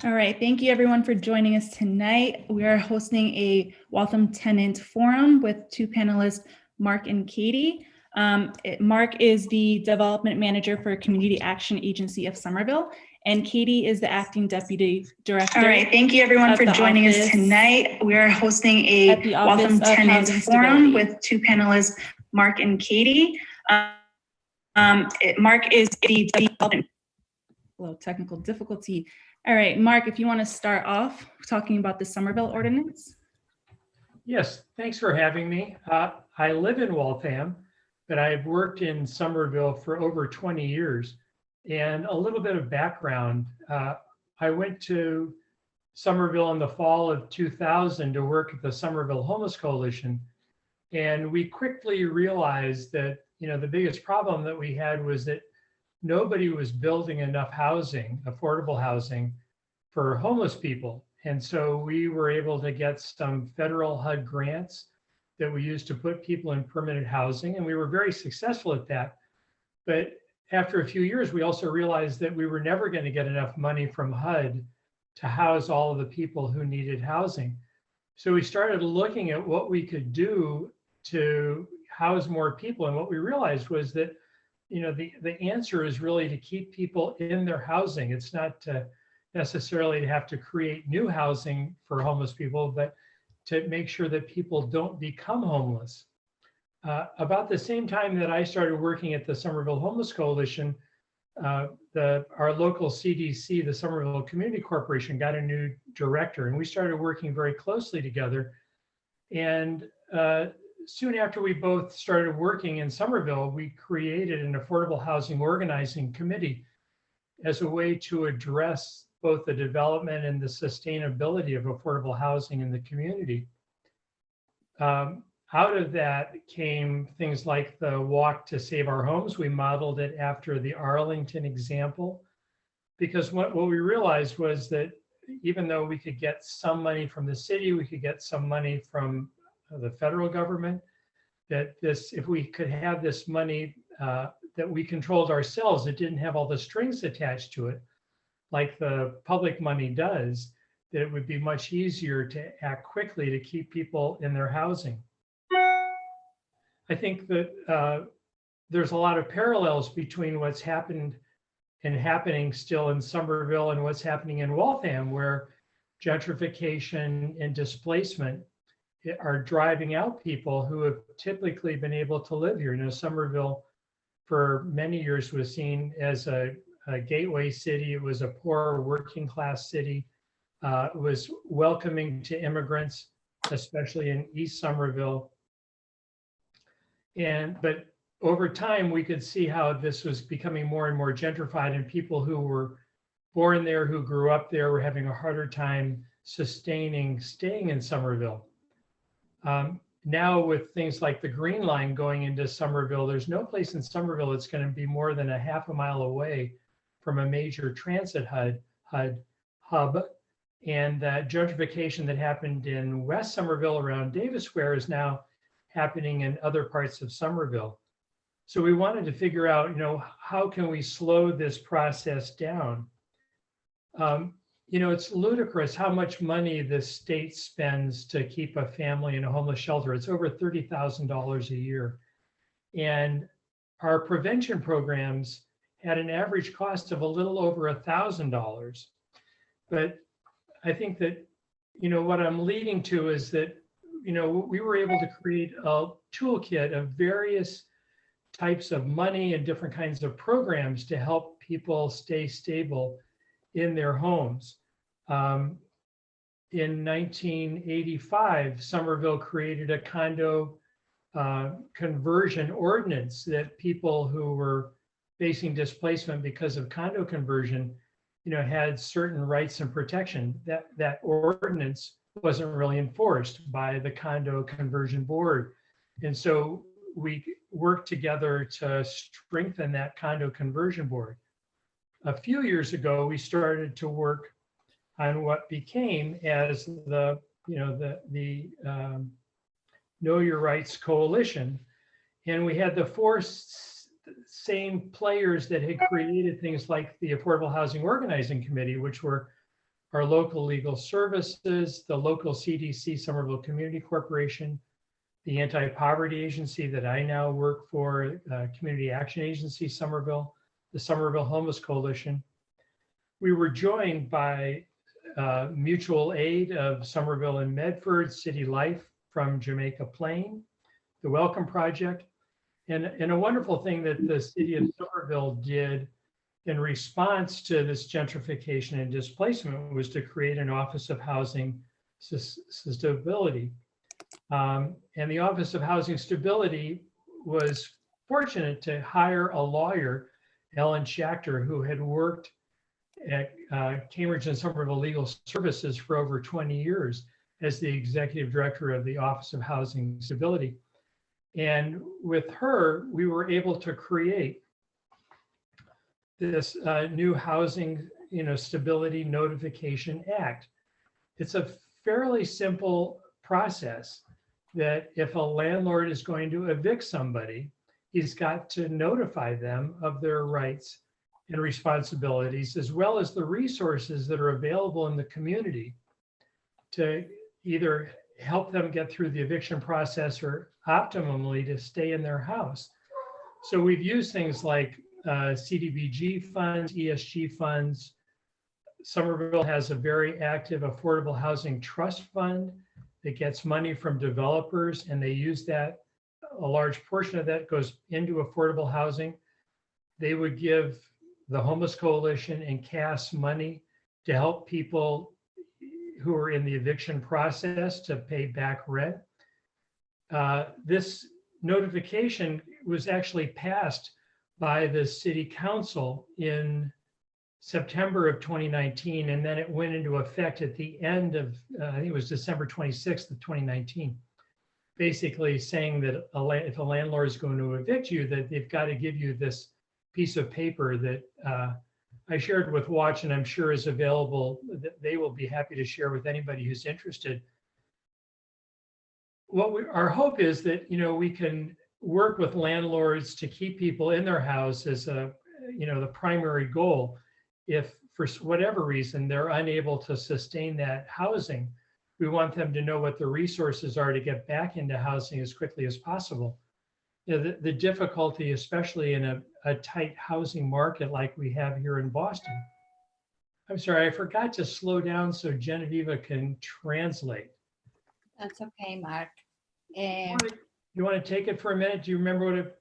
All right, thank you everyone for joining us tonight. We are hosting a Waltham Tenant Forum with two panelists, Mark and Katie. Mark is the Development Manager for Community Action Agency of Somerville, and Katie is the Acting Deputy Director. All right, thank you everyone for joining us tonight. We are hosting a Waltham Tenant Forum with two panelists, Mark and Katie. Mark is the development. A little technical difficulty. All right, Mark, if you want to start off talking about the Somerville ordinance. Yes, thanks for having me. I live in Waltham, but I've worked in Somerville for over 20 years. And a little bit of background, I went to Somerville in the fall of 2000 to work at the Somerville Homeless Coalition. And we quickly realized that, the biggest problem that we had was that nobody was building enough housing, affordable housing, for homeless people. And so we were able to get some federal HUD grants that we used to put people in permanent housing, and we were very successful at that. But after a few years, we also realized that we were never going to get enough money from HUD to house all of the people who needed housing. So we started looking at what we could do to house more people. And what we realized was that the answer is really to keep people in their housing. It's not necessarily to have to create new housing for homeless people, but to make sure that people don't become homeless. About the same time that I started working at the Somerville Homeless Coalition, our local CDC, the Somerville Community Corporation, got a new director, and we started working very closely together. And soon after we both started working in Somerville, we created an affordable housing organizing committee as a way to address both the development and the sustainability of affordable housing in the community. Out of that came things like the Walk to Save Our Homes. We modeled it after the Arlington example, because what we realized was that even though we could get some money from the city, we could get some money from the federal government, that if we could have this money that we controlled ourselves, it didn't have all the strings attached to it, like the public money does, that it would be much easier to act quickly to keep people in their housing. I think that there's a lot of parallels between what's happened and happening still in Somerville and what's happening in Waltham, where gentrification and displacement are driving out people who have typically been able to live here. Somerville for many years was seen as a gateway city. It was a poor working class city. It was welcoming to immigrants, especially in East Somerville. But over time, we could see how this was becoming more and more gentrified, and people who were born there, who grew up there, were having a harder time staying in Somerville. Now with things like the Green Line going into Somerville, there's no place in Somerville that's going to be more than a half a mile away from a major transit hub. And that gentrification that happened in West Somerville around Davis Square is now happening in other parts of Somerville. So we wanted to figure out, how can we slow this process down? It's ludicrous how much money the state spends to keep a family in a homeless shelter. It's over $30,000 a year. And our prevention programs had an average cost of a little over $1,000. But I think that, what I'm leading to is that, we were able to create a toolkit of various types of money and different kinds of programs to help people stay stable in their homes. In 1985, Somerville created a condo conversion ordinance that people who were facing displacement because of condo conversion, had certain rights and protection. That ordinance wasn't really enforced by the condo conversion board. And so we worked together to strengthen that condo conversion board. A few years ago, we started to work on what became as the Know Your Rights Coalition. And we had the four same players that had created things like the Affordable Housing Organizing Committee, which were our local legal services, the local CDC, Somerville Community Corporation, the Anti-Poverty Agency that I now work for, Community Action Agency Somerville, the Somerville Homeless Coalition. We were joined by Mutual Aid of Somerville and Medford, City Life from Jamaica Plain, the Welcome Project, and a wonderful thing that the city of Somerville did in response to this gentrification and displacement was to create an Office of Housing Stability. And the Office of Housing Stability was fortunate to hire a lawyer, Ellen Schachter, who had worked at Cambridge and Somerville Legal Services for over 20 years as the executive director of the Office of Housing Stability. And with her, we were able to create this new Housing Stability Notification Act. It's a fairly simple process that if a landlord is going to evict somebody, he's got to notify them of their rights and responsibilities, as well as the resources that are available in the community to either help them get through the eviction process or optimally to stay in their house. So we've used things like CDBG funds, ESG funds. Somerville has a very active affordable housing trust fund that gets money from developers, and they use that. A large portion of that goes into affordable housing. They would give the Homeless Coalition and CAAS money to help people who are in the eviction process to pay back rent. This notification was actually passed by the City Council in September of 2019, and then it went into effect at the end of, I think it was December 26th of 2019, basically saying that if a landlord is going to evict you, that they've got to give you this piece of paper that I shared with Watch, and I'm sure is available, that they will be happy to share with anybody who's interested. Our hope is that we can work with landlords to keep people in their house as the primary goal. If for whatever reason they're unable to sustain that housing, we want them to know what the resources are to get back into housing as quickly as possible. The difficulty, especially in a tight housing market like we have here in Boston. I'm sorry, I forgot to slow down so Genevieve can translate. That's okay, Mark. You want to take it for a minute? Do you remember what it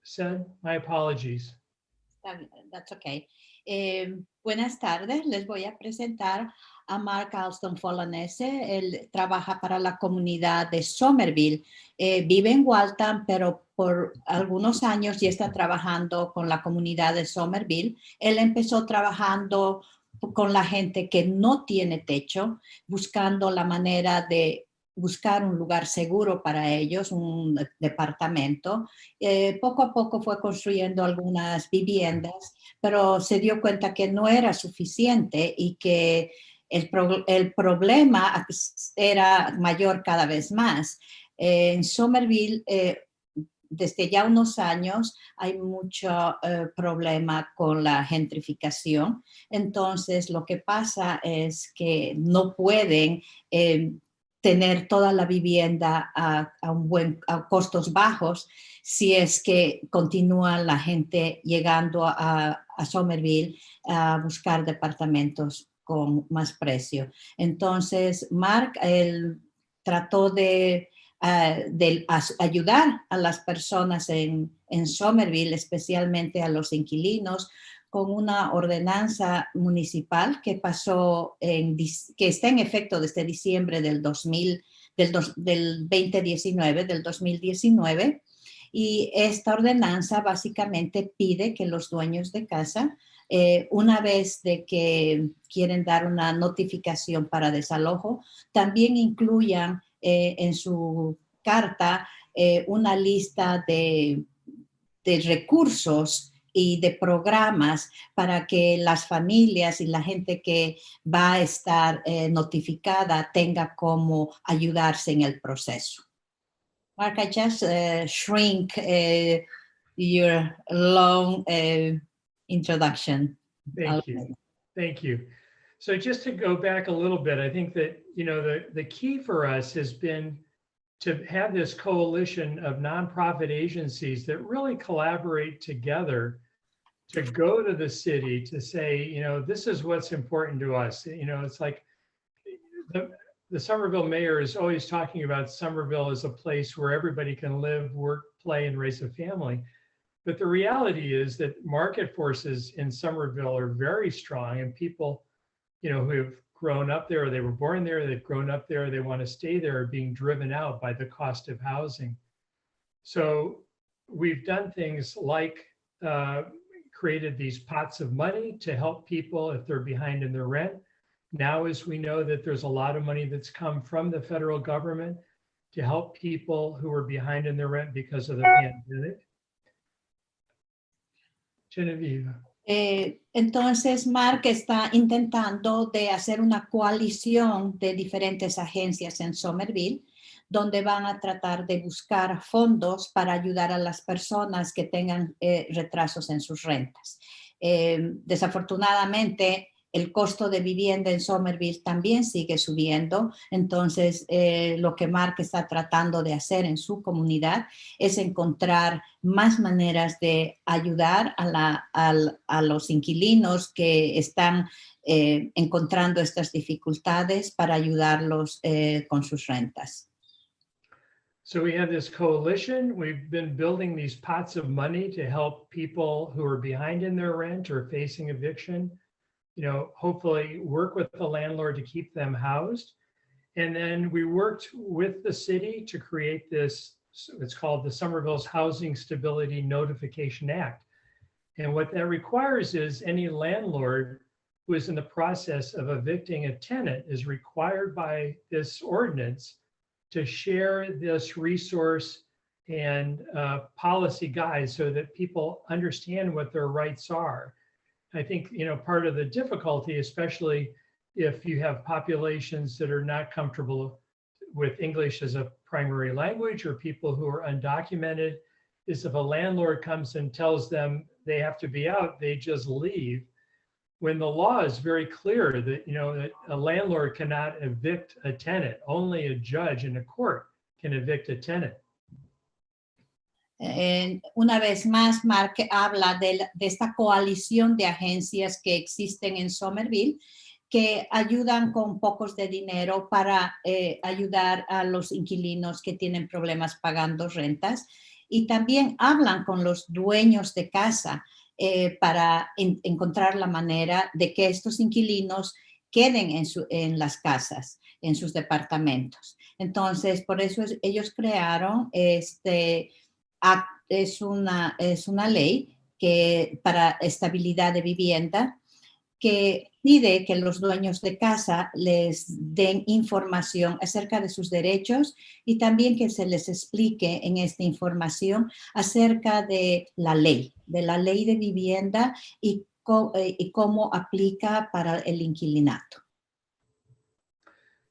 said? My apologies. That's okay. Buenas tardes, les voy a presentar a Mark Alston-Follansbee. Él trabaja para la comunidad de Somerville. Vive en Waltham, pero por algunos años ya está trabajando con la comunidad de Somerville. Él empezó trabajando con la gente que no tiene techo, buscando la manera de buscar un lugar seguro para ellos, un departamento. Poco a poco fue construyendo algunas viviendas, pero se dio cuenta que no era suficiente y que el problema era mayor cada vez más. En Somerville, desde ya unos años, hay mucho problema con la gentrificación. Entonces, lo que pasa es que no pueden tener toda la vivienda a costos bajos si es que continúa la gente llegando a Somerville a buscar departamentos con más precio. Entonces, Mark él trató de ayudar a las personas en Somerville, especialmente a los inquilinos, con una ordenanza municipal que pasó, que está en efecto desde diciembre del 2019, y esta ordenanza básicamente pide que los dueños de casa, una vez de que quieren dar una notificación para desalojo, también incluyan en su carta una lista de recursos y de programas para que las familias y la gente que va a estar notificada tenga cómo ayudarse en el proceso. Mark, I just shrink your long introduction. Thank you. Thank you. So just to go back a little bit, I think that, the key for us has been to have this coalition of nonprofit agencies that really collaborate together to go to the city to say, this is what's important to us. It's like the Somerville mayor is always talking about Somerville as a place where everybody can live, work, play, and raise a family. But the reality is that market forces in Somerville are very strong, and people, who have grown up there, or they were born there, they've grown up there, they want to stay there, are being driven out by the cost of housing. So we've done things like created these pots of money to help people if they're behind in their rent. Now, as we know that there's a lot of money that's come from the federal government to help people who are behind in their rent because of the pandemic. Genevieve. Entonces, Mark está intentando de hacer una coalición de diferentes agencias en Somerville, donde van a tratar de buscar fondos para ayudar a las personas que tengan retrasos en sus rentas. Desafortunadamente, el costo de vivienda en Somerville también sigue subiendo, entonces lo que Mark está tratando de hacer en su comunidad es encontrar más maneras de ayudar a los inquilinos que están encontrando estas dificultades para ayudarlos con sus rentas. So we have this coalition. We've been building these pots of money to help people who are behind in their rent or facing eviction, hopefully work with the landlord to keep them housed. And then we worked with the city to create this, it's called the Somerville's Housing Stability Notification Act. And what that requires is any landlord who is in the process of evicting a tenant is required by this ordinance to share this resource and policy guide so that people understand what their rights are. I think, part of the difficulty, especially if you have populations that are not comfortable with English as a primary language or people who are undocumented, is if a landlord comes and tells them they have to be out, they just leave. When the law is very clear that, that a landlord cannot evict a tenant, only a judge in a court can evict a tenant. Una vez más, Mark habla de esta coalición de agencias que existen en Somerville que ayudan con pocos de dinero para ayudar a los inquilinos que tienen problemas pagando rentas, y también hablan con los dueños de casa para encontrar la manera de que estos inquilinos queden en las casas, en sus departamentos. Entonces, por eso ellos crearon es una ley que para estabilidad de vivienda que pide que los dueños de casa les den información acerca de sus derechos y también que se les explique en esta información acerca de la ley de vivienda y cómo aplica para el inquilinato.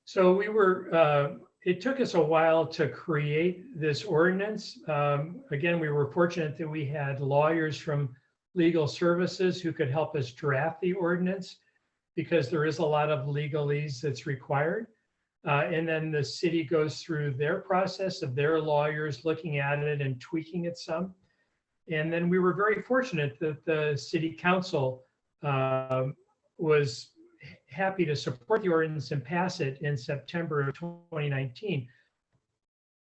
So it took us a while to create this ordinance. Again, we were fortunate that we had lawyers from legal services who could help us draft the ordinance because there is a lot of legalese that's required. And then the city goes through their process of their lawyers looking at it and tweaking it some. And then we were very fortunate that the city council was happy to support the ordinance and pass it in September of 2019.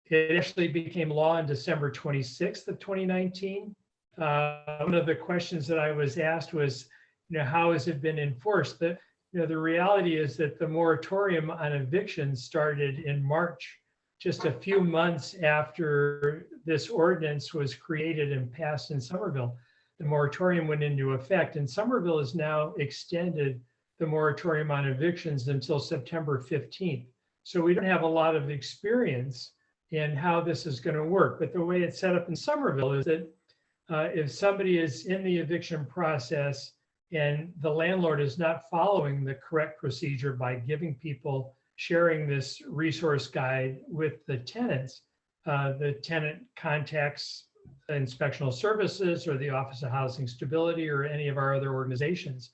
It actually became law on December 26th of 2019. One of the questions that I was asked was, how has it been enforced? The reality is that the moratorium on evictions started in March, just a few months after this ordinance was created and passed in Somerville. The moratorium went into effect, and Somerville has now extended the moratorium on evictions until September 15th. So we don't have a lot of experience in how this is going to work. But the way it's set up in Somerville is that if somebody is in the eviction process and the landlord is not following the correct procedure by giving people, sharing this resource guide with the tenants, the tenant contacts Inspectional Services or the Office of Housing Stability or any of our other organizations.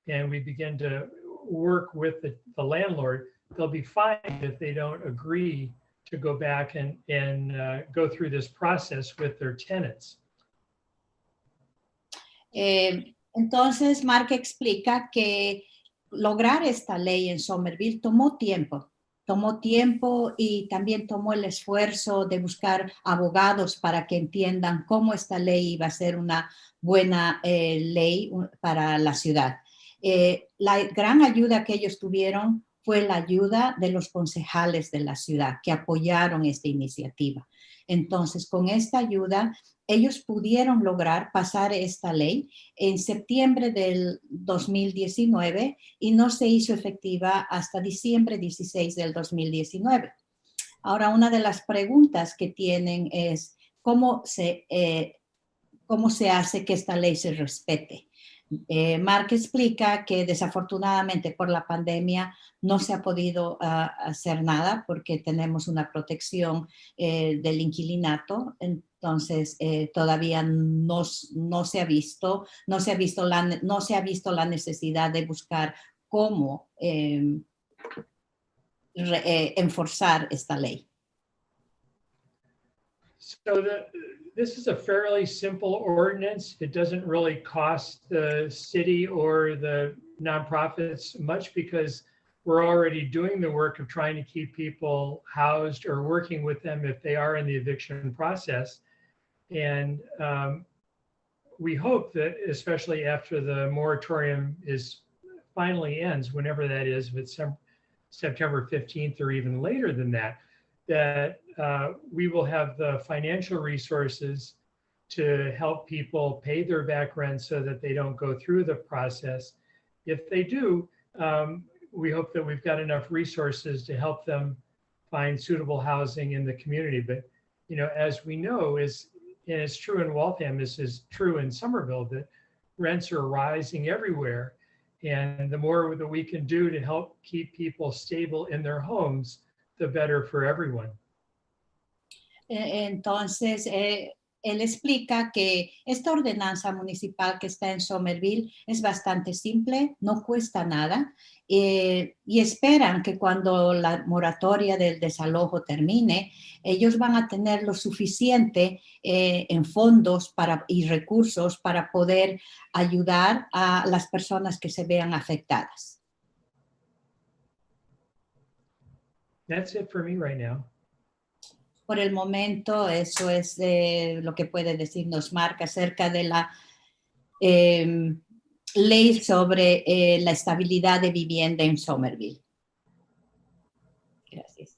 And we begin to work with the landlord. They'll be fined if they don't agree to go back and go through this process with their tenants. Entonces, Mark explica que lograr esta ley en Somerville tomó tiempo y también tomó el esfuerzo de buscar abogados para que entiendan cómo esta ley iba a ser una buena ley para la ciudad. La gran ayuda que ellos tuvieron fue la ayuda de los concejales de la ciudad que apoyaron esta iniciativa. Entonces, con esta ayuda, ellos pudieron lograr pasar esta ley en septiembre del 2019 y no se hizo efectiva hasta diciembre 16 del 2019. Ahora, una de las preguntas que tienen es cómo se hace que esta ley se respete. Mark explica que desafortunadamente por la pandemia no se ha podido hacer nada porque tenemos una protección del inquilinato. Entonces todavía no se ha visto la necesidad de buscar cómo enforzar esta ley. So this is a fairly simple ordinance. It doesn't really cost the city or the nonprofits much because we're already doing the work of trying to keep people housed or working with them if they are in the eviction process. And we hope that, especially after the moratorium finally ends, whenever that is, if it's September 15th or even later than that, that we will have the financial resources to help people pay their back rent so that they don't go through the process. If they do, we hope that we've got enough resources to help them find suitable housing in the community. But, you know, as we know, and it's true in Waltham, this is true in Somerville, that rents are rising everywhere. And the more that we can do to help keep people stable in their homes, the better for everyone. Entonces, él explica que esta ordenanza municipal que está en Somerville es bastante simple, no cuesta nada, y esperan que cuando la moratoria del desalojo termine, ellos van a tener lo suficiente en fondos y recursos para poder ayudar a las personas que se vean afectadas. That's it for me right now. Por el momento, eso es lo que puede decirnos Mark acerca de la ley sobre la estabilidad de vivienda en Somerville. Gracias.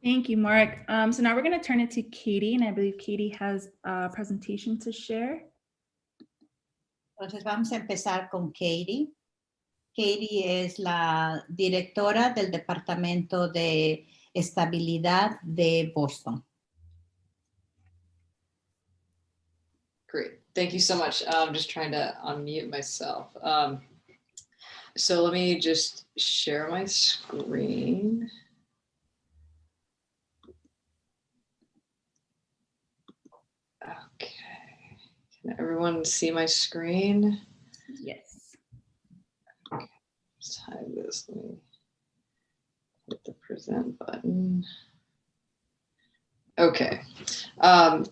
Thank you, Mark. So now we're going to turn it to Katie, and I believe Katie has a presentation to share. Entonces vamos a empezar con Katie. Katie es la directora del Departamento de Estabilidad de Boston. Great, thank you so much. I'm just trying to unmute myself. So let me just share my screen. Okay, can everyone see my screen? Yes. Okay, let's hide this. Let me hit the present button. Okay,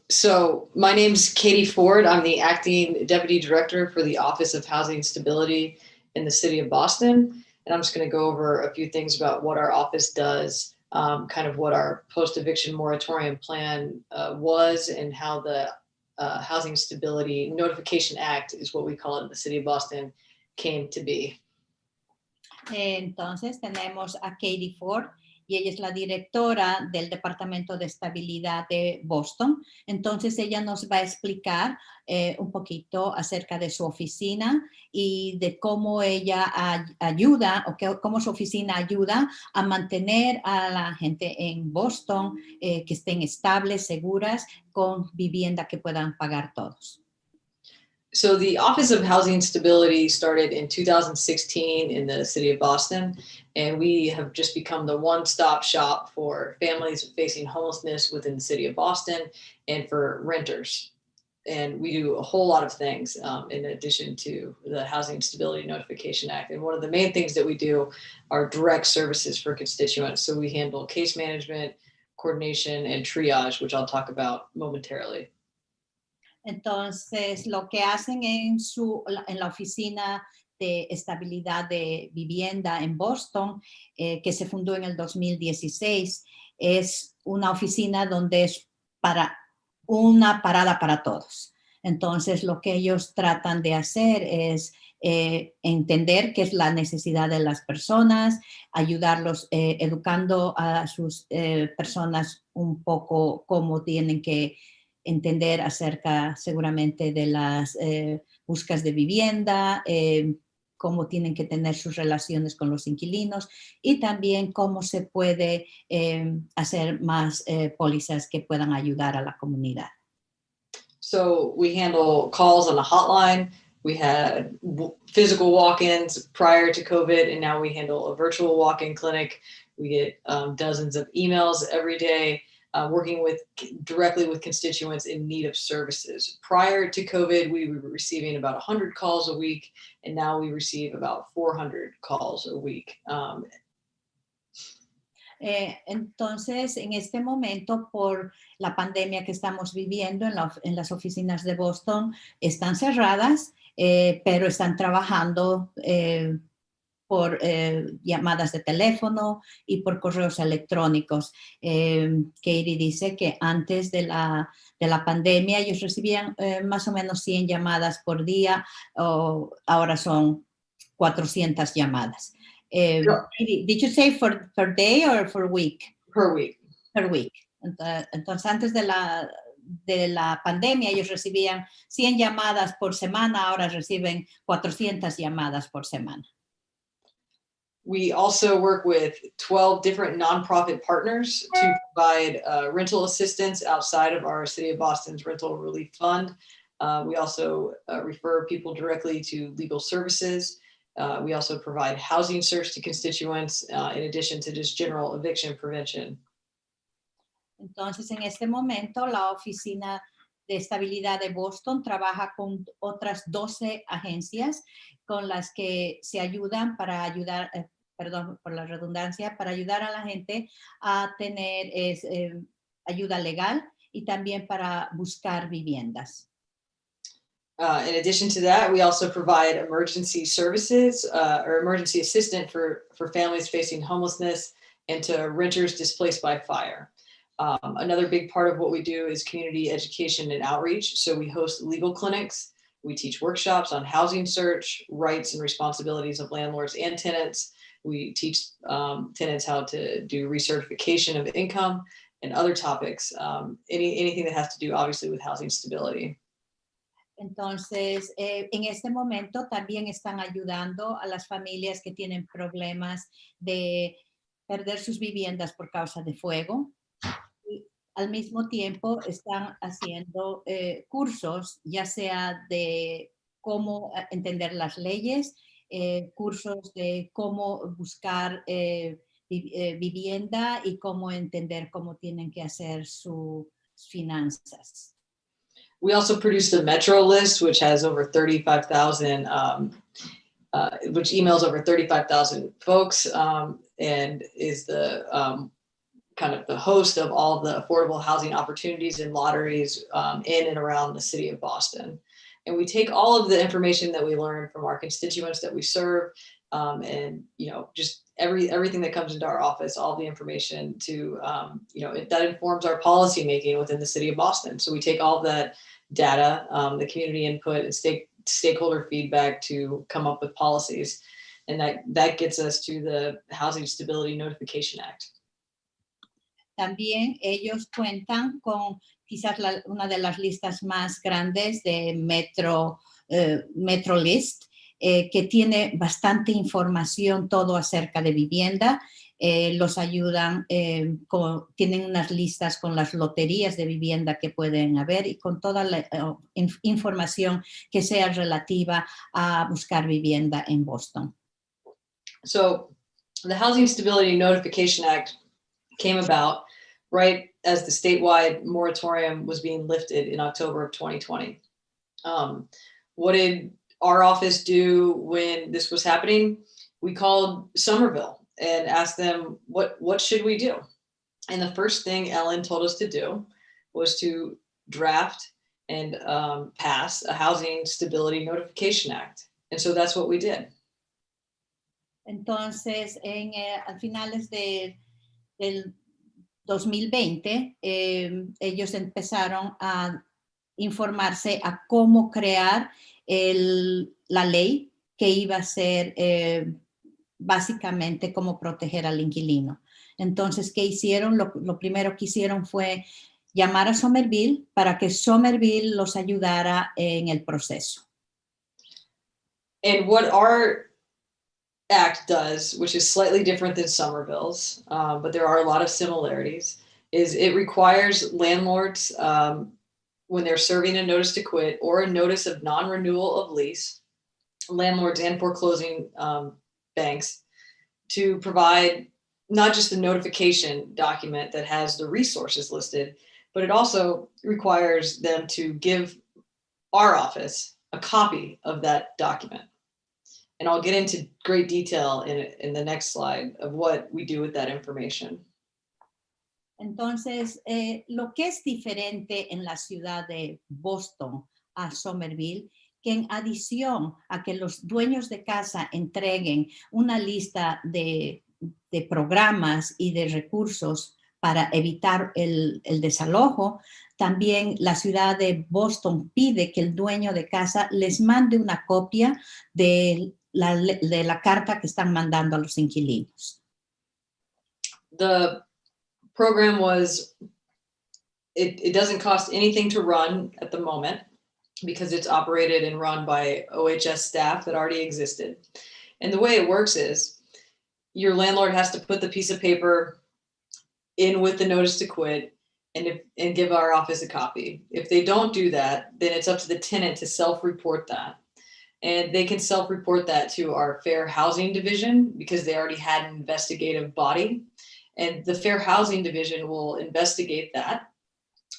so my name's Katie Forde. I'm the acting deputy director for the Office of Housing Stability in the city of Boston. And I'm just going to go over a few things about what our office does, kind of what our post-eviction moratorium plan was, and how the Housing Stability Notification Act, is what we call it in the city of Boston, came to be. Entonces tenemos a Katie Forde y ella es la directora del Departamento de Estabilidad de Boston. Entonces ella nos va a explicar un poquito acerca de su oficina y de cómo ella ayuda o cómo su oficina ayuda a mantener a la gente en Boston que estén estables, seguras, con vivienda que puedan pagar todos. So the Office of Housing Stability started in 2016 in the city of Boston, and we have just become the one-stop shop for families facing homelessness within the city of Boston and for renters. And we do a whole lot of things in addition to the Housing Stability Notification Act. And one of the main things that we do are direct services for constituents. So we handle case management, coordination, and triage, which I'll talk about momentarily. Entonces, lo que hacen en la oficina de estabilidad de vivienda en Boston, que se fundó en el 2016, es una oficina donde es para una parada para todos. Entonces, lo que ellos tratan de hacer es entender qué es la necesidad de las personas, ayudarlos educando a sus personas un poco cómo tienen que entender acerca seguramente de las búsquedas de vivienda, cómo tienen que tener sus relaciones con los inquilinos y también cómo se puede hacer más pólizas que puedan ayudar a la comunidad. So we handle calls on the hotline. We had physical walk-ins prior to COVID, and now we handle a virtual walk-in clinic. We get dozens of emails every day. Working directly with constituents in need of services. Prior to COVID, we were receiving about 100 calls a week, and now we receive about 400 calls a week. Entonces, en este momento, por la pandemia que estamos viviendo en las oficinas de Boston, están cerradas, pero están trabajando por llamadas de teléfono y por correos electrónicos. Katie dice que antes de la pandemia ellos recibían más o menos 100 llamadas por día, ahora son 400 llamadas. Did you say for day or for week? Per week. Per week. Entonces, antes de la pandemia ellos recibían 100 llamadas por semana, ahora reciben 400 llamadas por semana. We also work with 12 different nonprofit partners to provide rental assistance outside of our City of Boston's Rental Relief Fund. We also refer people directly to legal services. We also provide housing search to constituents in addition to just general eviction prevention. Entonces, en este momento, la Oficina de Estabilidad de Boston trabaja con otras 12 agencias con las que se ayudan para ayudar, perdón por la redundancia, para ayudar a la gente a tener ayuda legal y también para buscar viviendas. In addition to that, we also provide emergency services or emergency assistance for families facing homelessness and to renters displaced by fire. Another big part of what we do is community education and outreach. So we host legal clinics. We teach workshops on housing search, rights and responsibilities of landlords and tenants. We teach tenants how to do recertification of income and other topics, anything that has to do obviously with housing stability. Entonces, en este momento también están ayudando a las familias que tienen problemas de perder sus viviendas por causa de fuego. Y al mismo tiempo están haciendo cursos, ya sea de cómo entender las leyes, cursos de cómo buscar vivienda y cómo entender cómo tienen que hacer sus finanzas. We also produced a Metro list, which has over 35,000, which emails over 35,000 folks and is the kind of the host of all the affordable housing opportunities and lotteries in and around the city of Boston. And we take all of the information that we learn from our constituents that we serve and, just everything that comes into our office, all the information to, that informs our policy making within the city of Boston. So we take all of that data, the community input and stakeholder feedback to come up with policies. And that gets us to the Housing Stability Notification Act. También ellos cuentan con quizás una de las listas más grandes de Metro List, que tiene bastante información todo acerca de vivienda. Los ayudan, tienen unas listas con las loterías de vivienda que pueden haber y con toda la información que sea relativa a buscar vivienda en Boston. So the Housing Stability Notification Act came about right as the statewide moratorium was being lifted in October of 2020. What did our office do when this was happening? We called Somerville and asked them, what should we do? And the first thing Ellen told us to do was to draft and pass a Housing Stability Notification Act. And so that's what we did. Entonces, a finales del 2020, ellos empezaron a informarse a cómo crear la ley que iba a ser básicamente cómo proteger al inquilino. Entonces, ¿qué hicieron? Lo primero que hicieron fue llamar a Somerville para que Somerville los ayudara en el proceso. And what our act does, which is slightly different than Somerville's, but there are a lot of similarities, is it requires landlords, when they're serving a notice to quit or a notice of non-renewal of lease, landlords and foreclosing banks, to provide not just the notification document that has the resources listed, but it also requires them to give our office a copy of that document. And I'll get into great detail in the next slide of what we do with that information. Entonces, lo que es diferente en la ciudad de Boston a Somerville, que en adición a que los dueños de casa entreguen una lista de programas y de recursos para evitar el desalojo, también la ciudad de Boston pide que el dueño de casa les mande una copia de la carta que están mandando a los inquilinos. The program was, it doesn't cost anything to run at the moment because it's operated and run by OHS staff that already existed. And the way it works is your landlord has to put the piece of paper in with the notice to quit and give our office a copy. If they don't do that, then it's up to the tenant to self-report that. And they can self-report that to our Fair Housing Division because they already had an investigative body. And the Fair Housing Division will investigate that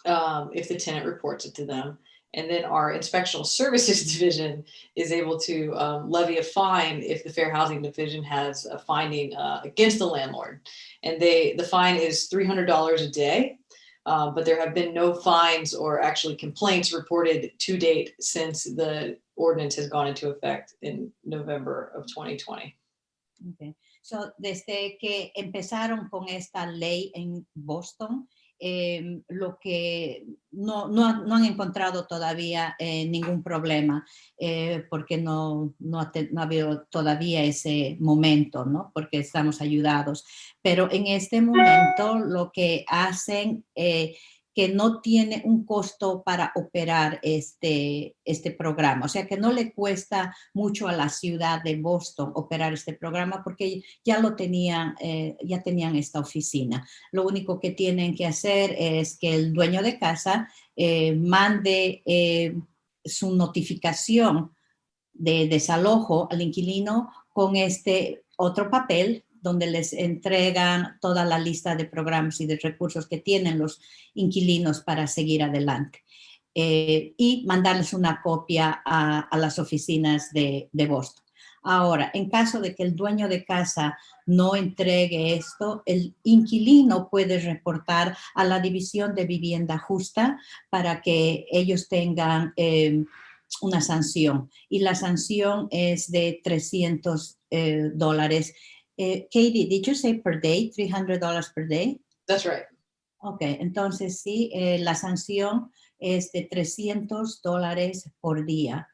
if the tenant reports it to them. And then our Inspectional Services Division is able to levy a fine if the Fair Housing Division has a finding against the landlord. And the fine is $300 a day, but there have been no fines or actually complaints reported to date since the ordinance has gone into effect in November of 2020. Okay. So, desde que empezaron con esta ley en Boston, lo que no han encontrado todavía ningún problema porque no ha habido todavía ese momento, ¿no? Porque estamos ayudados. Pero en este momento lo que hacen que no tiene un costo para operar este programa. O sea, que no le cuesta mucho a la ciudad de Boston operar este programa porque ya lo tenían, ya tenían esta oficina. Lo único que tienen que hacer es que el dueño de casa mande su notificación de desalojo al inquilino con este otro papel donde les entregan toda la lista de programas y de recursos que tienen los inquilinos para seguir adelante. Y mandarles una copia a las oficinas de Boston. Ahora, en caso de que el dueño de casa no entregue esto, el inquilino puede reportar a la División de Vivienda Justa para que ellos tengan una sanción. Y la sanción es de $300. Katie, did you say per day, $300 per day? That's right. Ok, entonces sí, la sanción es de $300 por día.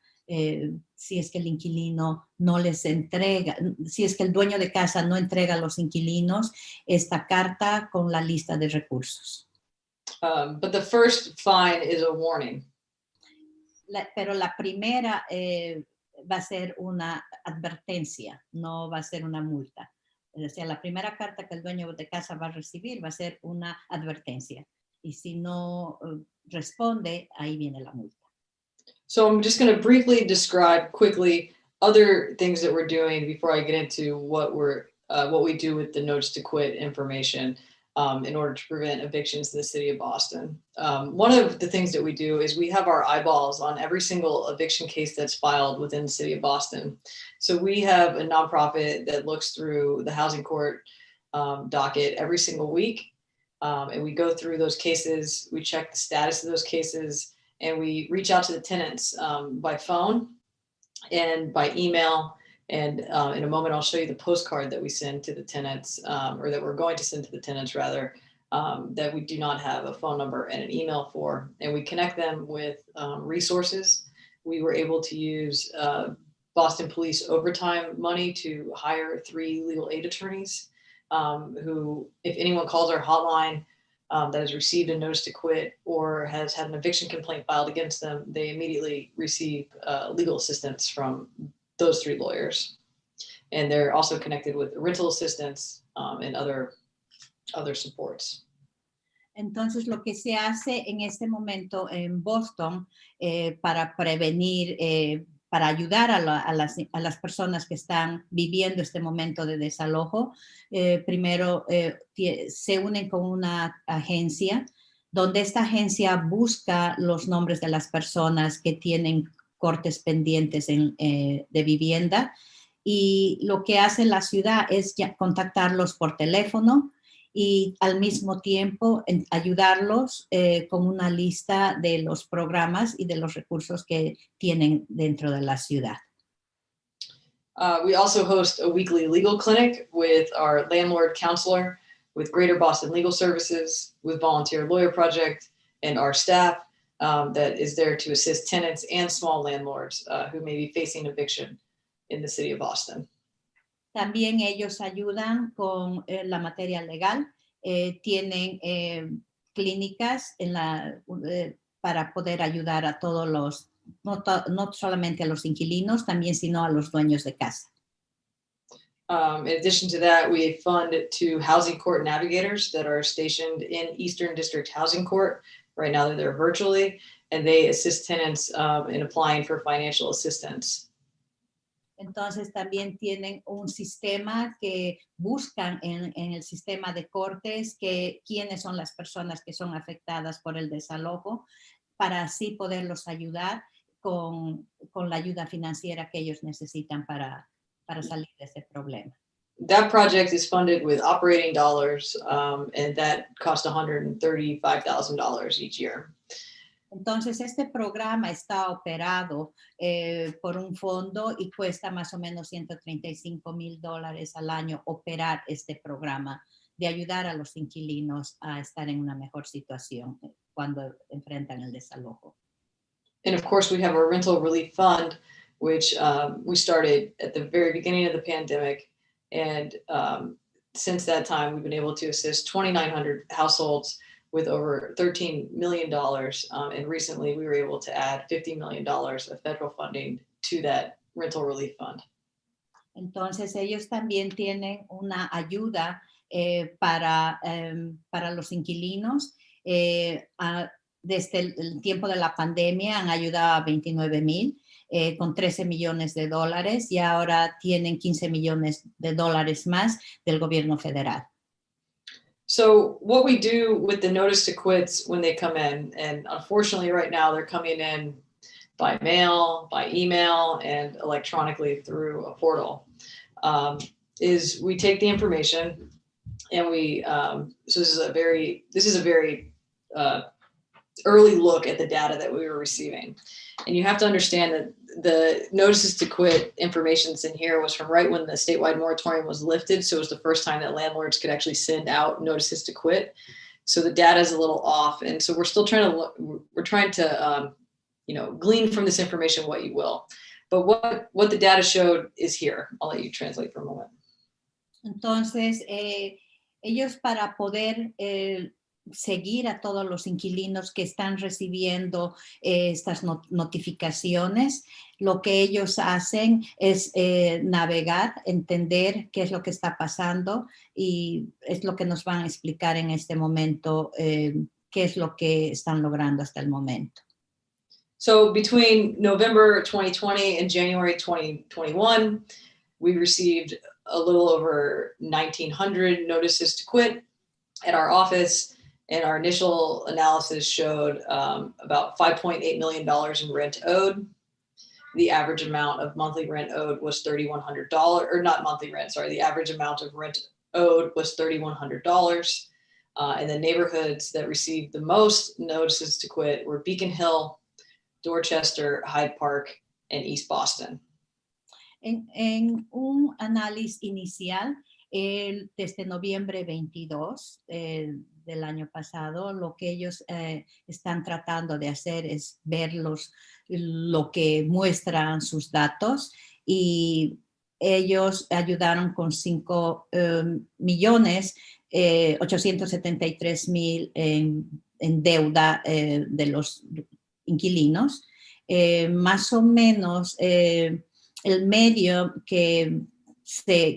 Si es que el inquilino no les entrega, si es que el dueño de casa no entrega a los inquilinos esta carta con la lista de recursos. But the first fine is a warning. Pero la primera va a ser una advertencia, no va a ser una multa. O sea, la primera carta que el dueño de casa va a recibir va a ser una advertencia. Y si no responde, ahí viene la multa. So I'm just going to briefly describe quickly other things that we're doing before I get into what we do with the notice to quit information. in order to prevent evictions in the city of Boston. One of the things that we do is we have our eyeballs on every single eviction case that's filed within the city of Boston. So we have a nonprofit that looks through the housing court docket every single week. And we go through those cases, we check the status of those cases, and we reach out to the tenants by phone and by email. And in a moment, I'll show you the postcard that we send to the tenants, or that we're going to send to the tenants rather, that we do not have a phone number and an email for. And we connect them with resources. We were able to use Boston Police overtime money to hire 3 legal aid attorneys who, if anyone calls our hotline that has received a notice to quit or has had an eviction complaint filed against them, they immediately receive legal assistance from those 3 lawyers. And they're also connected with rental assistance and other supports. Entonces, lo que se hace en este momento en Boston para prevenir, para ayudar a las personas que están viviendo este momento de desalojo, primero se unen con una agencia, donde esta agencia busca los nombres de las personas que tienen cortes pendientes de vivienda, y lo que hace la ciudad es contactarlos por teléfono y al mismo tiempo ayudarlos con una lista de los programas y de los recursos que tienen dentro de la ciudad. We also host a weekly legal clinic with our landlord counselor, with Greater Boston Legal Services, with Volunteer Lawyer Project, and our staff that is there to assist tenants and small landlords who may be facing eviction in the city of Boston. También ellos ayudan con la materia legal. Tienen clínicas para poder ayudar a todos los, no solamente a los inquilinos, también sino a los dueños de casa. In addition to that, we fund 2 housing court navigators that are stationed in Eastern District Housing Court. Right now they're virtually, and they assist tenants in applying for financial assistance. Entonces también tienen un sistema que buscan en el sistema de cortes quiénes son las personas que son afectadas por el desalojo, para así poderlos ayudar con la ayuda financiera que ellos necesitan para salir de ese problema. That project is funded with operating dollars, and that costs $135,000 each year. Entonces, este programa está operado por un fondo y cuesta más o menos $135,000 al año operar este programa de ayudar a los inquilinos a estar en una mejor situación cuando enfrentan el desalojo. And of course, we have a rental relief fund, which we started at the very beginning of the pandemic. And since that time, we've been able to assist 2,900 households with over $13 million. And recently we were able to add $50 million of federal funding to that rental relief fund. Entonces ellos también tienen una ayuda para los inquilinos. Desde el tiempo de la pandemia han ayudado a 29,000 con $13 millones y ahora tienen $15 millones más del gobierno federal. So what we do with the notice to quits when they come in, and unfortunately right now they're coming in by mail, by email, and electronically through a portal, is we take the information and we, so this is a very early look at the data that we were receiving. And you have to understand that the notices to quit information that's in here was from right when the statewide moratorium was lifted. So it was the first time that landlords could actually send out notices to quit. So the data is a little off. And so we're still trying to glean from this information what you will. But what the data showed is here. I'll let you translate for a moment. Entonces, ellos para poder seguir a todos los inquilinos que están recibiendo estas notificaciones, lo que ellos hacen es navegar, entender qué es lo que está pasando, y es lo que nos van a explicar en este momento, qué es lo que están logrando hasta el momento. So between November 2020 and January 2021, we received a little over 1,900 notices to quit. at our office, and our initial analysis showed about $5.8 million in rent owed. The average amount of monthly rent owed was $3,100, or not monthly rent, sorry, the average amount of rent owed was $3,100. And the neighborhoods that received the most notices to quit were Beacon Hill, Dorchester, Hyde Park, and East Boston. En un análisis inicial, desde noviembre 22 del año pasado, lo que ellos están tratando de hacer es ver lo que muestran sus datos, y ellos ayudaron con 5.873.000 en deuda de los inquilinos. Más o menos el medio que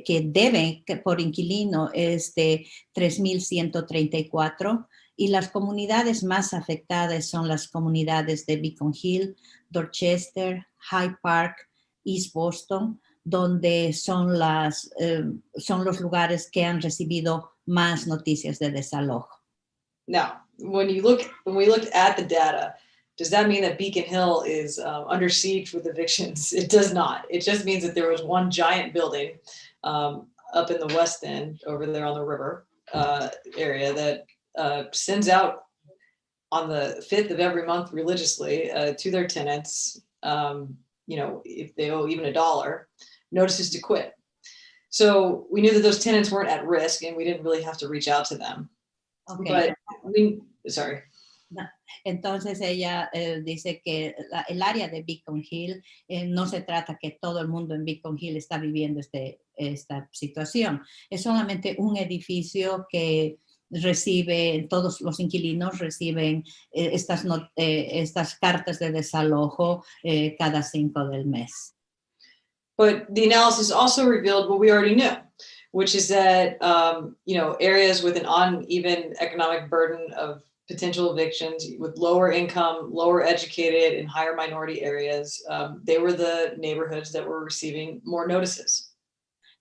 deben por inquilino es de 3.134, y las comunidades más afectadas son las comunidades de Beacon Hill, Dorchester, Hyde Park, East Boston, donde son los lugares que han recibido más noticias de desalojo. Now, when we looked at the data, does that mean that Beacon Hill is under siege with evictions? It does not. It just means that there was one giant building up in the West End over there on the river area that sends out on the 5th of every month religiously to their tenants, if they owe even $1, notices to quit. So we knew that those tenants weren't at risk, and we didn't really have to reach out to them. Okay. But sorry. Entonces ella dice que el área de Beacon Hill, no se trata que todo el mundo en Beacon Hill está viviendo esta situación. Es solamente un edificio que todos los inquilinos reciben estas cartas de desalojo cada 5 del mes. But the analysis also revealed what we already knew, which is that areas with an uneven economic burden of potential evictions, with lower income, lower educated, and higher minority areas, they were the neighborhoods that were receiving more notices.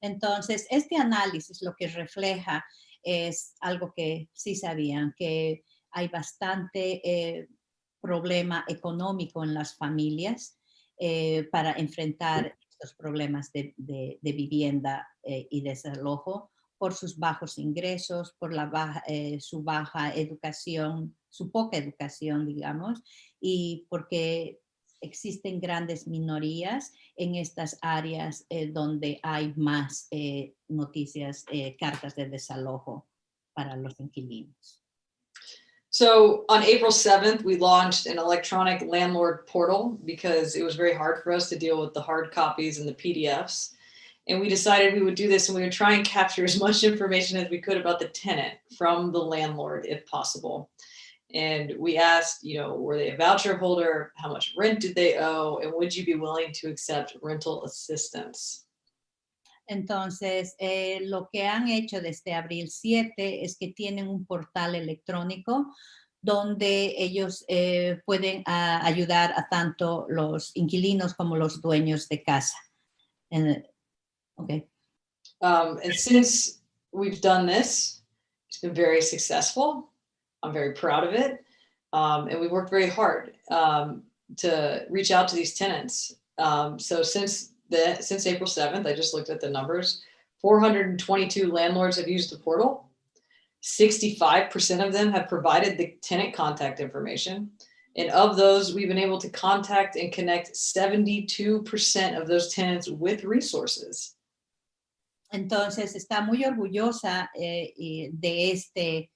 Entonces, este análisis lo que refleja es algo que sí sabían, que hay bastante problema económico en las familias para enfrentar estos problemas de vivienda y desalojo, por sus bajos ingresos, por su baja educación, su poca educación, digamos, y porque existen grandes minorías en estas áreas donde hay más noticias, cartas de desalojo para los inquilinos. So on April 7th, we launched an electronic landlord portal because it was very hard for us to deal with the hard copies and the PDFs. And we decided we would do this, and we would try and capture as much information as we could about the tenant from the landlord, if possible. And we asked, were they a voucher holder? How much rent did they owe? And would you be willing to accept rental assistance? Entonces, lo que han hecho desde abril 7 es que tienen un portal electrónico donde ellos pueden ayudar a tanto los inquilinos como los dueños de casa. Okay. And since we've done this, it's been very successful. I'm very proud of it. And we worked very hard to reach out to these tenants. So since April 7th, I just looked at the numbers, 422 landlords have used the portal. 65% of them have provided the tenant contact information. And of those, we've been able to contact and connect 72% of those tenants with resources. Entonces, está muy orgullosa de este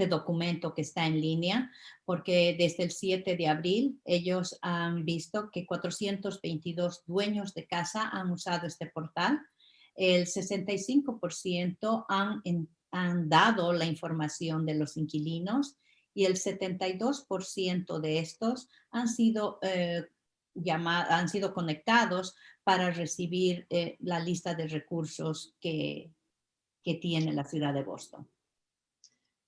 documento que está en línea, porque desde el 7 de abril ellos han visto que 422 dueños de casa han usado este portal. El 65% han dado la información de los inquilinos, y el 72% de estos han sido conectados para recibir la lista de recursos que tiene la ciudad de Boston.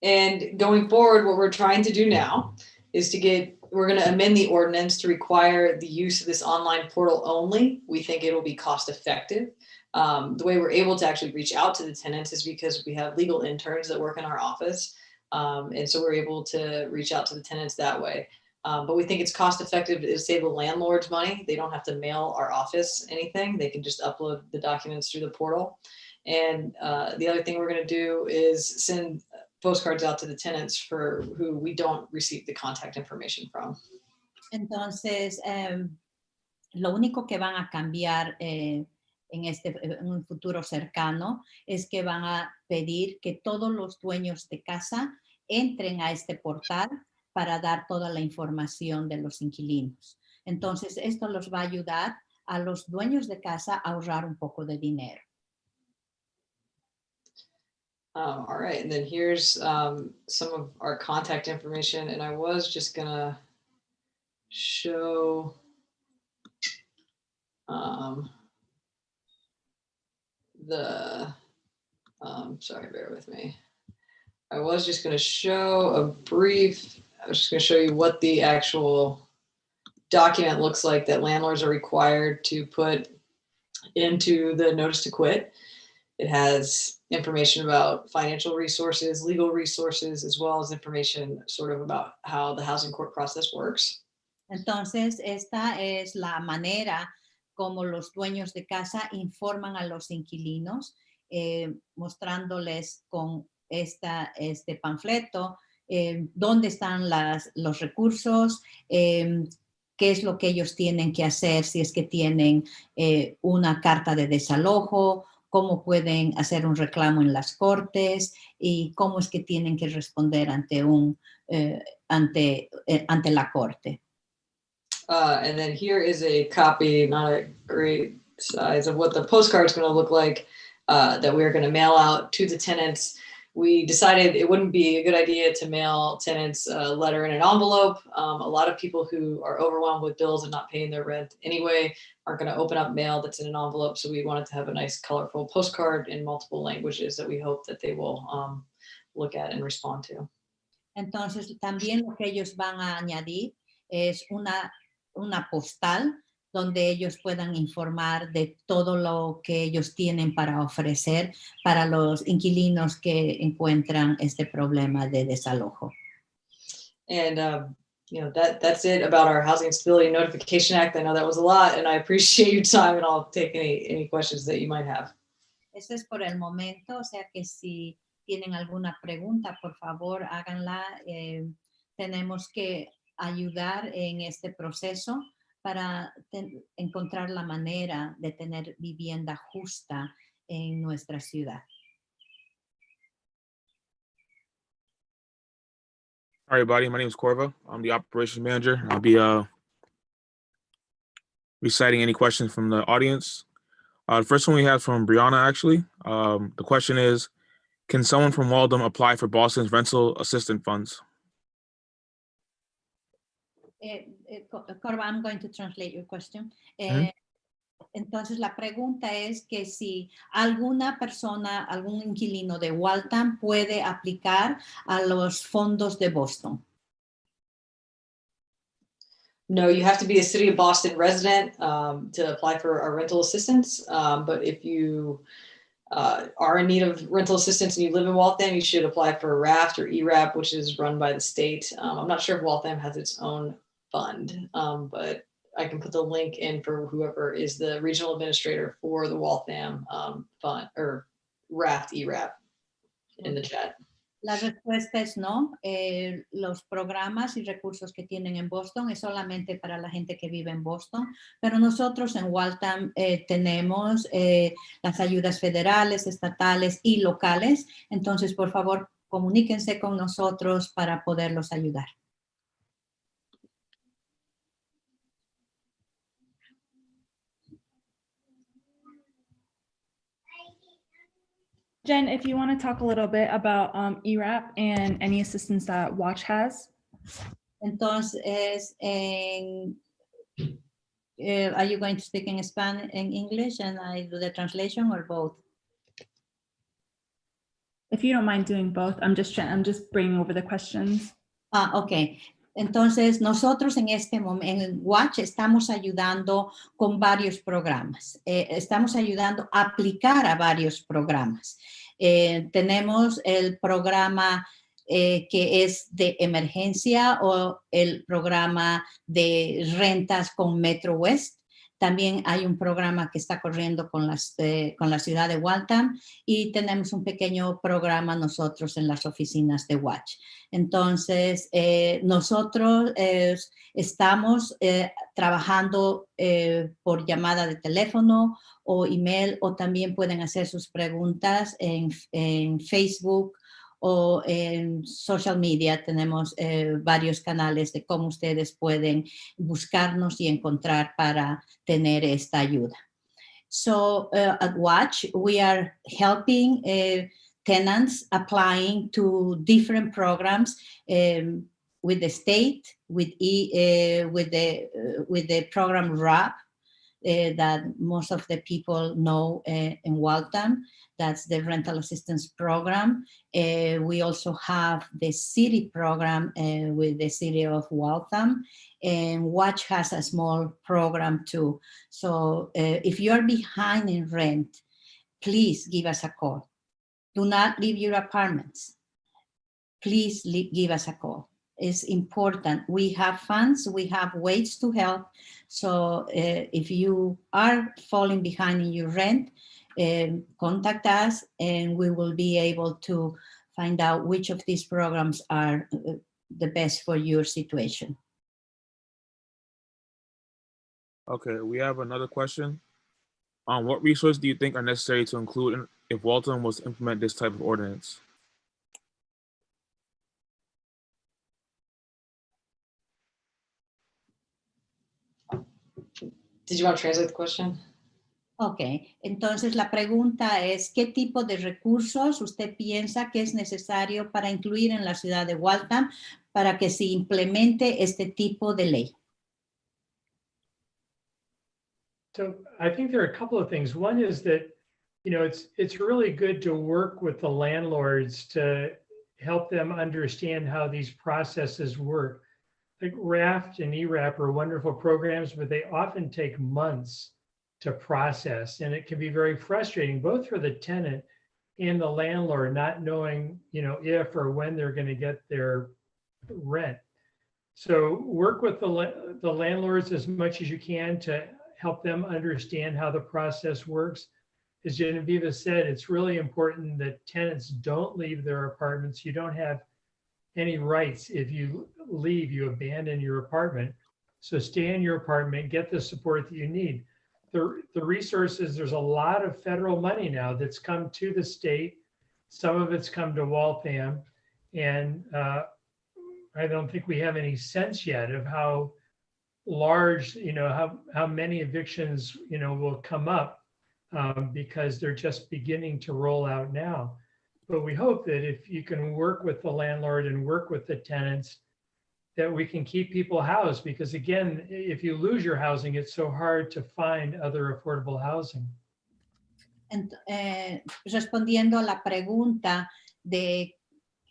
And going forward, what we're trying to do now is we're going to amend the ordinance to require the use of this online portal only. We think it'll be cost effective. The way we're able to actually reach out to the tenants is because we have legal interns that work in our office. And so we're able to reach out to the tenants that way. But we think it's cost effective to save the landlords money. They don't have to mail our office anything. They can just upload the documents through the portal. And the other thing we're going to do is send postcards out to the tenants for who we don't receive the contact information from. Entonces, lo único que van a cambiar en un futuro cercano es que van a pedir que todos los dueños de casa entren a este portal para dar toda la información de los inquilinos. Entonces, esto los va a ayudar a los dueños de casa a ahorrar un poco de dinero. All right, and then here's some of our contact information, and I was just gonna show sorry, bear with me. I was just gonna show I was just gonna show you what the actual document looks like that landlords are required to put into the notice to quit. It has information about financial resources, legal resources, as well as information sort of about how the housing court process works. Entonces, esta es la manera como los dueños de casa informan a los inquilinos, mostrándoles con este panfleto dónde están los recursos, qué es lo que ellos tienen que hacer si es que tienen una carta de desalojo, cómo pueden hacer un reclamo en las cortes y cómo es que tienen que responder ante la corte. And then here is a copy, not a great size, of what the postcard is going to look like that we're going to mail out to the tenants. We decided it wouldn't be a good idea to mail tenants a letter in an envelope. A lot of people who are overwhelmed with bills and not paying their rent anyway aren't going to open up mail that's in an envelope. So we wanted to have a nice, colorful postcard in multiple languages that we hope that they will look at and respond to. Entonces, también lo que ellos van a añadir es una postal donde ellos puedan informar de todo lo que ellos tienen para ofrecer para los inquilinos que encuentran este problema de desalojo. And that's it about our Housing Stability Notification Act. I know that was a lot, and I appreciate your time, and I'll take any questions that you might have. Eso es por el momento, o sea que si tienen alguna pregunta, por favor, háganla. Tenemos que ayudar en este proceso para encontrar la manera de tener vivienda justa en nuestra ciudad. Hi, everybody. My name is Corva. I'm the operations manager. I'll be reciting any questions from the audience. The first one we have from Brianna, actually. The question is, can someone from Waltham apply for Boston's rental assistance funds? Corva, I'm going to translate your question. Mm-hmm. Entonces, la pregunta es que si alguna persona, algún inquilino de Waltham puede aplicar a los fondos de Boston. No, you have to be a City of Boston resident to apply for our rental assistance. But if you are in need of rental assistance and you live in Waltham, you should apply for RAFT or ERAP, which is run by the state. I'm not sure if Waltham has its own fund, but I can put the link in for whoever is the regional administrator for the Waltham fund or RAFT, ERAP in the chat. La respuesta es no. Los programas y recursos que tienen en Boston es solamente para la gente que vive en Boston, pero nosotros en Waltham tenemos las ayudas federales, estatales y locales. Entonces, por favor, comuníquense con nosotros para poderlos ayudar. Jen, if you want to talk a little bit about ERAP and any assistance that Watch has. Entonces, are you going to speak in Spanish, in English, and I do the translation, or both? If you don't mind doing both, I'm just bringing over the questions. Ok. Entonces, nosotros en este momento, en Watch, estamos ayudando con varios programas. Estamos ayudando a aplicar a varios programas. Tenemos el programa que es de emergencia o el programa de rentas con Metro West. También hay un programa que está corriendo con la ciudad de Waltham y tenemos un pequeño programa nosotros en las oficinas de Watch. Entonces, nosotros estamos trabajando por llamada de teléfono o email, o también pueden hacer sus preguntas en Facebook o en social media. Tenemos varios canales de cómo ustedes pueden buscarnos y encontrar para tener esta ayuda. So at Watch, we are helping tenants applying to different programs with the state, with the program RAP that most of the people know in Waltham. That's the rental assistance program. We also have the city program with the city of Waltham, and Watch has a small program too. So if you're behind in rent, please give us a call. Do not leave your apartments. Please give us a call. It's important. We have funds, we have ways to help. So if you are falling behind in your rent, contact us and we will be able to find out which of these programs are the best for your situation. Okay, we have another question. What resources do you think are necessary to include if Waltham was to implement this type of ordinance? Did you want to translate the question? Ok, entonces la pregunta es, ¿qué tipo de recursos usted piensa que es necesario para incluir en la ciudad de Waltham para que se implemente este tipo de ley? So I think there are a couple of things. One is that, you know, it's really good to work with the landlords to help them understand how these processes work. Like RAFT and ERAP are wonderful programs, but they often take months to process, and it can be very frustrating, both for the tenant and the landlord, not knowing, you know, if or when they're going to get their rent. So work with the landlords as much as you can to help them understand how the process works. As Genevieve said, it's really important that tenants don't leave their apartments. You don't have any rights. If you leave, you abandon your apartment. So stay in your apartment, get the support that you need. The resources, there's a lot of federal money now that's come to the state. Some of it's come to Waltham, and I don't think we have any sense yet of how large, you know, how many evictions, you know, will come up because they're just beginning to roll out now. But we hope that if you can work with the landlord and work with the tenants, that we can keep people housed, because again, if you lose your housing, it's so hard to find other affordable housing. Respondiendo a la pregunta de,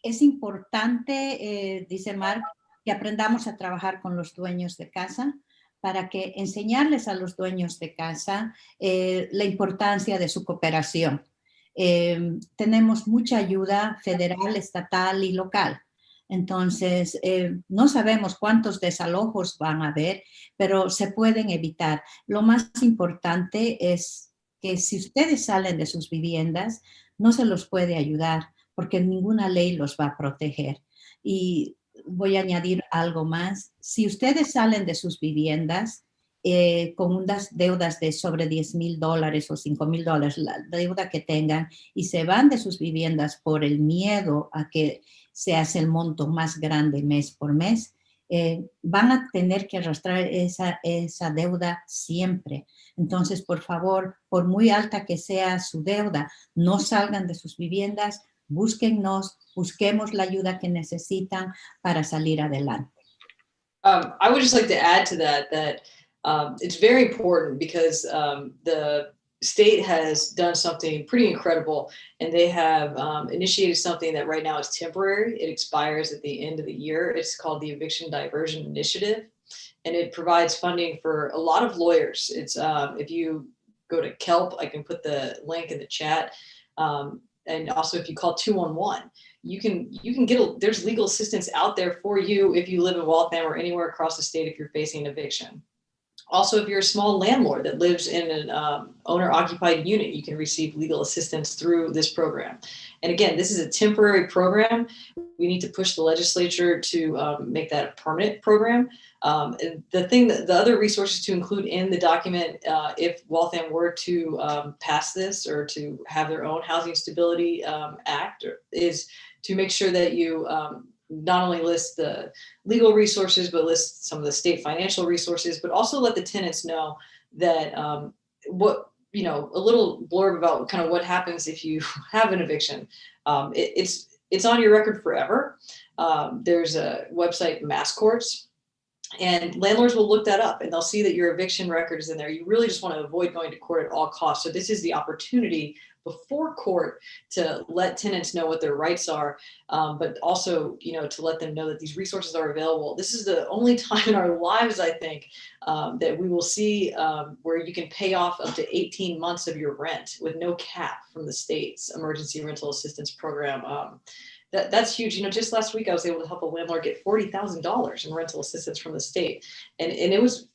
es importante, dice Mark, que aprendamos a trabajar con los dueños de casa para que enseñarles a los dueños de casa la importancia de su cooperación. Tenemos mucha ayuda federal, estatal y local. Entonces, no sabemos cuántos desalojos van a haber, pero se pueden evitar. Lo más importante es que si ustedes salen de sus viviendas, no se los puede ayudar porque ninguna ley los va a proteger. Y voy a añadir algo más. Si ustedes salen de sus viviendas con unas deudas de sobre $10,000 o $5,000, la deuda que tengan, y se van de sus viviendas por el miedo a que se hace el monto más grande mes por mes, van a tener que arrastrar esa deuda siempre. Entonces, por favor, por muy alta que sea su deuda, no salgan de sus viviendas, búsquennos, busquemos la ayuda que necesitan para salir adelante. I would just like to add to that it's very important because the state has done something pretty incredible, and they have initiated something that right now is temporary. It expires at the end of the year. It's called the Eviction Diversion Initiative, and it provides funding for a lot of lawyers. It's if you go to KELP, I can put the link in the chat, and also if you call 211, you can get there's legal assistance out there for you if you live in Waltham or anywhere across the state if you're facing eviction. Also, if you're a small landlord that lives in an owner-occupied unit, you can receive legal assistance through this program. And again, this is a temporary program. We need to push the legislature to make that a permanent program. The other resources to include in the document, if Waltham were to pass this or to have their own Housing Stability Act, is to make sure that you not only list the legal resources, but list some of the state financial resources, but also let the tenants know that a little blurb about kind of what happens if you have an eviction. It's on your record forever. There's a website, Mass Courts, and landlords will look that up and they'll see that your eviction record is in there. You really just want to avoid going to court at all costs. So this is the opportunity before court to let tenants know what their rights are, but also, to let them know that these resources are available. This is the only time in our lives, I think, that we will see where you can pay off up to 18 months of your rent with no cap from the state's emergency rental assistance program. That's huge. Just last week I was able to help a landlord get $40,000 in rental assistance from the state, and it was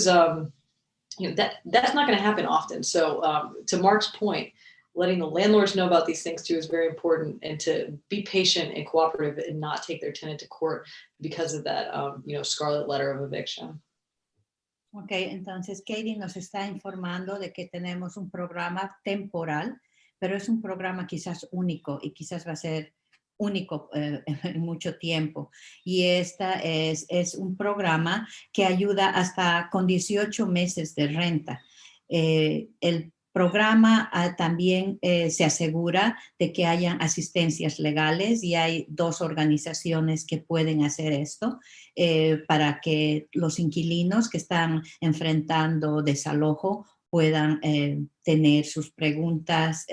that's not going to happen often. So to Mark's point, letting the landlords know about these things too is very important, and to be patient and cooperative and not take their tenant to court because of that, scarlet letter of eviction. Ok, entonces Katie nos está informando de que tenemos un programa temporal, pero es un programa quizás único y quizás va a ser único en mucho tiempo. Y esta es un programa que ayuda hasta con 18 meses de renta. El programa también se asegura de que hayan asistencias legales, y hay 2 organizaciones que pueden hacer esto para que los inquilinos que están enfrentando desalojo puedan tener sus preguntas,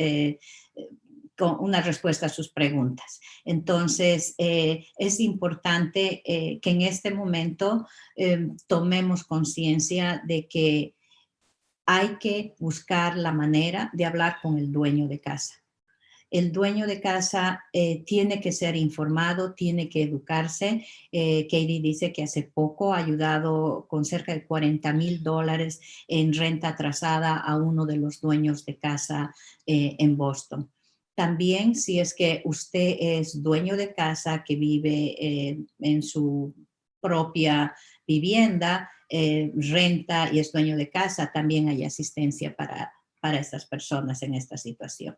con una respuesta a sus preguntas. Entonces, es importante que en este momento tomemos conciencia de que hay que buscar la manera de hablar con el dueño de casa. El dueño de casa tiene que ser informado, tiene que educarse. Katie dice que hace poco ha ayudado con cerca de $40,000 en renta atrasada a uno de los dueños de casa en Boston. También, si es que usted es dueño de casa que vive en su propia vivienda, renta y es dueño de casa, también hay asistencia para estas personas en esta situación.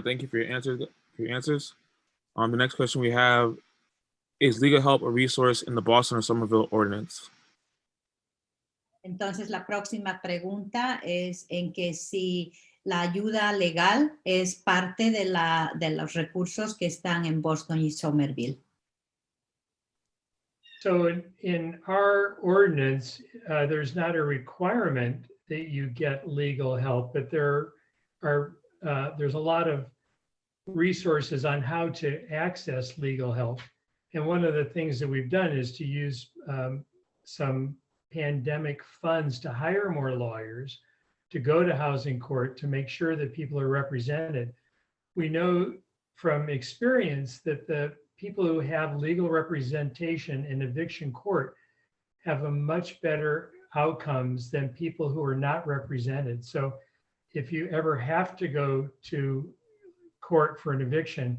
Thank you for your answers. The next question we have is legal help a resource in the Boston or Somerville ordinance? Entonces, la próxima pregunta es en que si la ayuda legal es parte de los recursos que están en Boston y Somerville. So in our ordinance, there's not a requirement that you get legal help, but there's a lot of resources on how to access legal help. And one of the things that we've done is to use some pandemic funds to hire more lawyers, to go to housing court, to make sure that people are represented. We know from experience that the people who have legal representation in eviction court have a much better outcomes than people who are not represented. So if you ever have to go to court for an eviction,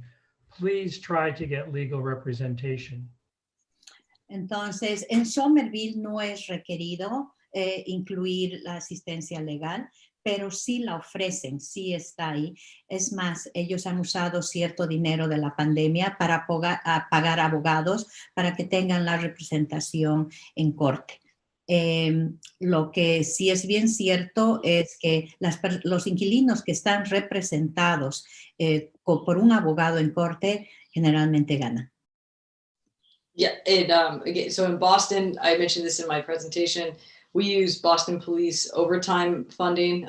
please try to get legal representation. Entonces, en Somerville no es requerido incluir la asistencia legal, pero sí la ofrecen, sí está ahí. Es más, ellos han usado cierto dinero de la pandemia para pagar abogados para que tengan la representación en corte. Lo que sí es bien cierto es que los inquilinos que están representados por un abogado en corte generalmente ganan. Yeah, and again, so in Boston, I mentioned this in my presentation, We use Boston Police overtime funding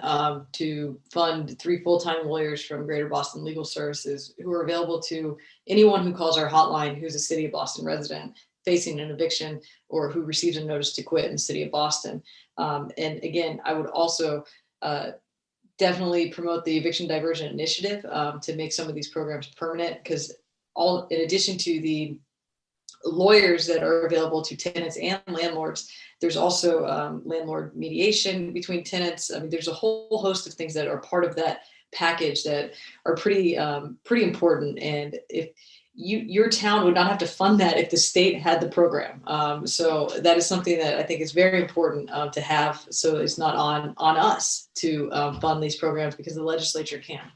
to fund 3 full-time lawyers from Greater Boston Legal Services who are available to anyone who calls our hotline who's a City of Boston resident facing an eviction or who receives a notice to quit in the City of Boston. And again, I would also definitely promote the Eviction Diversion Initiative to make some of these programs permanent, because in addition to the lawyers that are available to tenants and landlords, there's also landlord mediation between tenants. I mean, there's a whole host of things that are part of that package that are pretty important. And if your town would not have to fund that if the state had the program. So that is something that I think is very important to have. So it's not on us to fund these programs, because the legislature can.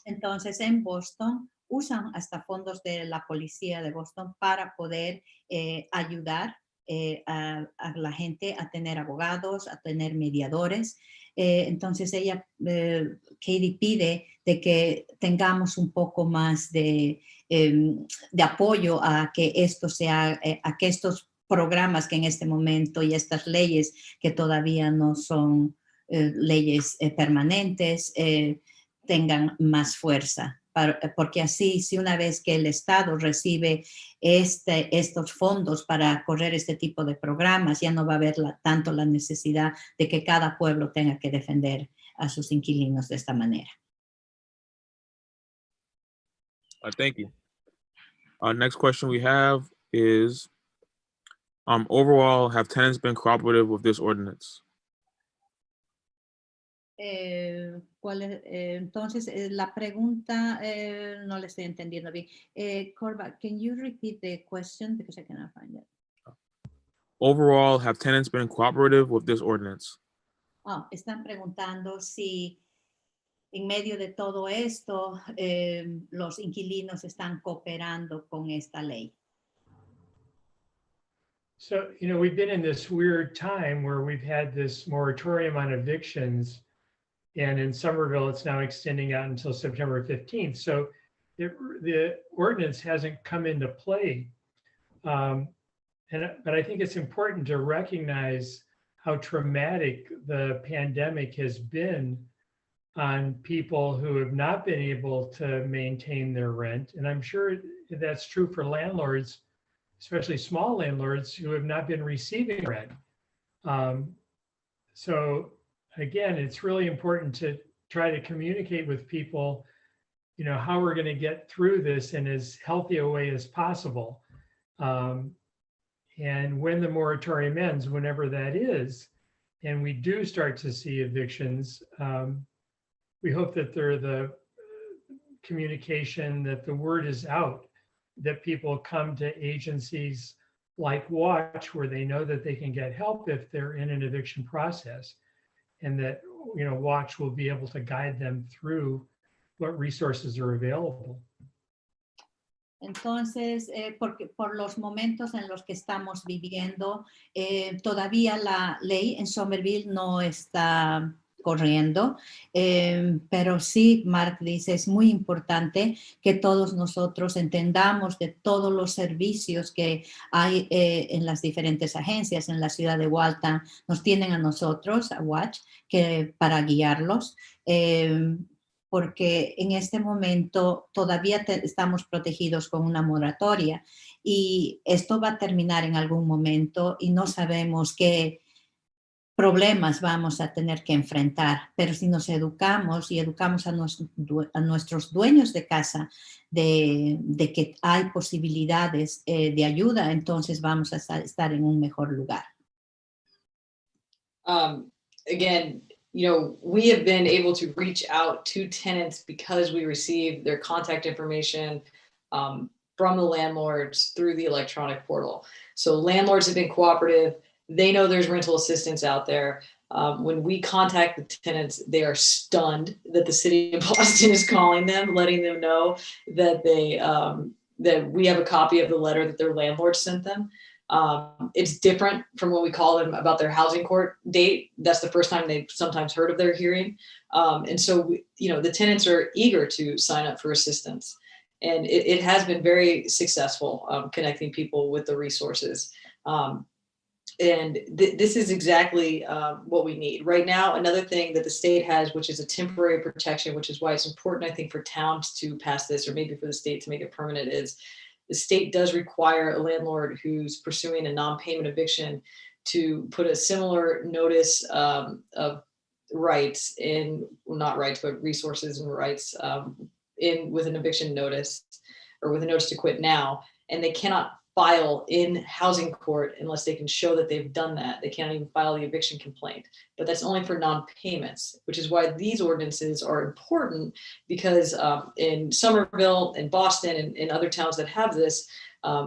Entonces, en Boston usan hasta fondos de la policía de Boston para poder ayudar a la gente a tener abogados, a tener mediadores. Entonces ella, Katie, pide de que tengamos un poco más de apoyo a que esto sea, a que estos programas que en este momento y estas leyes que todavía no son leyes permanentes tengan más fuerza. Porque así, si una vez que el Estado recibe estos fondos para correr este tipo de programas, ya no va a haber tanto la necesidad de que cada pueblo tenga que defender a sus inquilinos de esta manera. Thank you. Next question we have is, overall, have tenants been cooperative with this ordinance? Entonces, la pregunta no la estoy entendiendo bien. Corba, can you repeat the question because I cannot find it? Overall, have tenants been cooperative with this ordinance? Están preguntando si en medio de todo esto los inquilinos están cooperando con esta ley. So, we've been in this weird time where we've had this moratorium on evictions. And in Somerville, it's now extending out until September 15th. So the ordinance hasn't come into play. But I think it's important to recognize how traumatic the pandemic has been on people who have not been able to maintain their rent. And I'm sure that's true for landlords, especially small landlords who have not been receiving rent. So again, it's really important to try to communicate with people, how we're going to get through this in as healthy a way as possible. And when the moratorium ends, whenever that is, and we do start to see evictions, we hope that the communication, that the word is out, that people come to agencies like Watch, where they know that they can get help if they're in an eviction process. And that, Watch will be able to guide them through what resources are available. Entonces, porque por los momentos en los que estamos viviendo, todavía la ley en Somerville no está corriendo, pero sí, Mark dice, es muy importante que todos nosotros entendamos de todos los servicios que hay en las diferentes agencias en la ciudad de Waltham. Nos tienen a nosotros, a Watch, para guiarlos, porque en este momento todavía estamos protegidos con una moratoria y esto va a terminar en algún momento y no sabemos qué problemas vamos a tener que enfrentar, pero si nos educamos y educamos a nuestros dueños de casa de que hay posibilidades de ayuda, entonces vamos a estar en un mejor lugar. Again, we have been able to reach out to tenants because we receive their contact information from the landlords through the electronic portal. So landlords have been cooperative. They know there's rental assistance out there. When we contact the tenants, they are stunned that the City of Boston is calling them, letting them know that that we have a copy of the letter that their landlord sent them. It's different from when we call them about their housing court date. That's the first time they've sometimes heard of their hearing. And so, the tenants are eager to sign up for assistance. And it has been very successful connecting people with the resources. this is exactly what we need right now. Another thing that the state has, which is a temporary protection, which is why it's important, I think, for towns to pass this, or maybe for the state to make it permanent, is the state does require a landlord who's pursuing a non-payment eviction to put a similar notice of rights in, well, not rights, but resources and rights in with an eviction notice or with a notice to quit now. And they cannot file in housing court unless they can show that they've done that. They can't even file the eviction complaint, but that's only for non-payments, which is why these ordinances are important, because in Somerville and Boston and other towns that have this,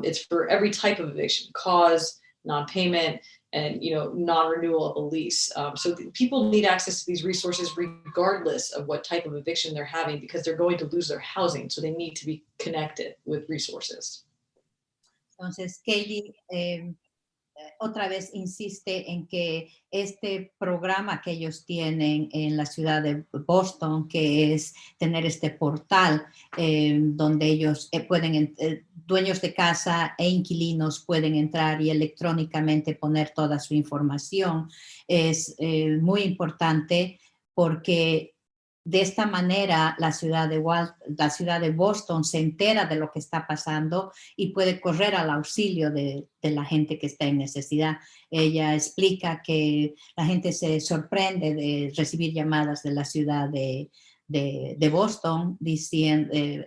it's for every type of eviction: cause, non-payment, and non-renewal of a lease. So people need access to these resources regardless of what type of eviction they're having, because they're going to lose their housing. So they need to be connected with resources. Entonces, Katie otra vez insiste en que este programa que ellos tienen en la ciudad de Boston, que es tener este portal donde ellos pueden, dueños de casa e inquilinos pueden entrar y electrónicamente poner toda su información, es muy importante, porque de esta manera la ciudad de Boston se entera de lo que está pasando y puede correr al auxilio de la gente que está en necesidad. Ella explica que la gente se sorprende de recibir llamadas de la ciudad de Boston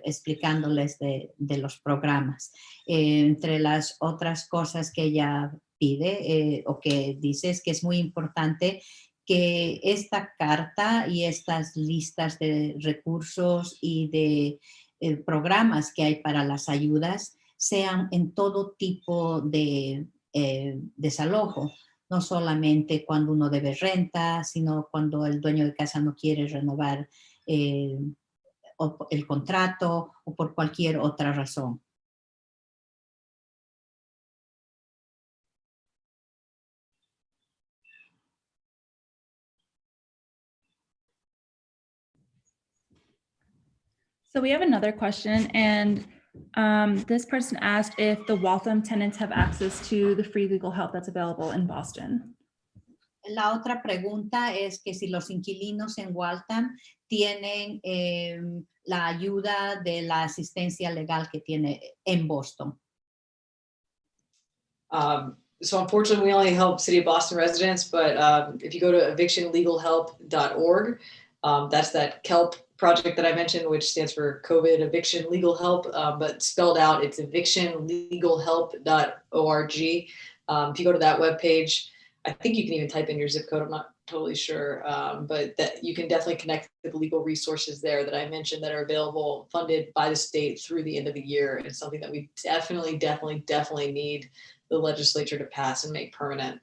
explicándoles de los programas. Entre las otras cosas que ella pide o que dice es que es muy importante que esta carta y estas listas de recursos y de programas que hay para las ayudas sean en todo tipo de desalojo, no solamente cuando uno debe renta, sino cuando el dueño de casa no quiere renovar el contrato o por cualquier otra razón. So we have another question, and this person asked if the Waltham tenants have access to the free legal help that's available in Boston. La otra pregunta es que si los inquilinos en Waltham tienen la ayuda de la asistencia legal que tiene en Boston. So unfortunately, we only help City of Boston residents, but if you go to evictionlegalhelp.org, that's that KELP project that I mentioned, which stands for COVID Eviction Legal Help, but spelled out, it's evictionlegalhelp.org. If you go to that webpage, I think you can even type in your zip code. I'm not totally sure, but that you can definitely connect with the legal resources there that I mentioned that are available, funded by the state through the end of the year. It's something that we definitely need the legislature to pass and make permanent.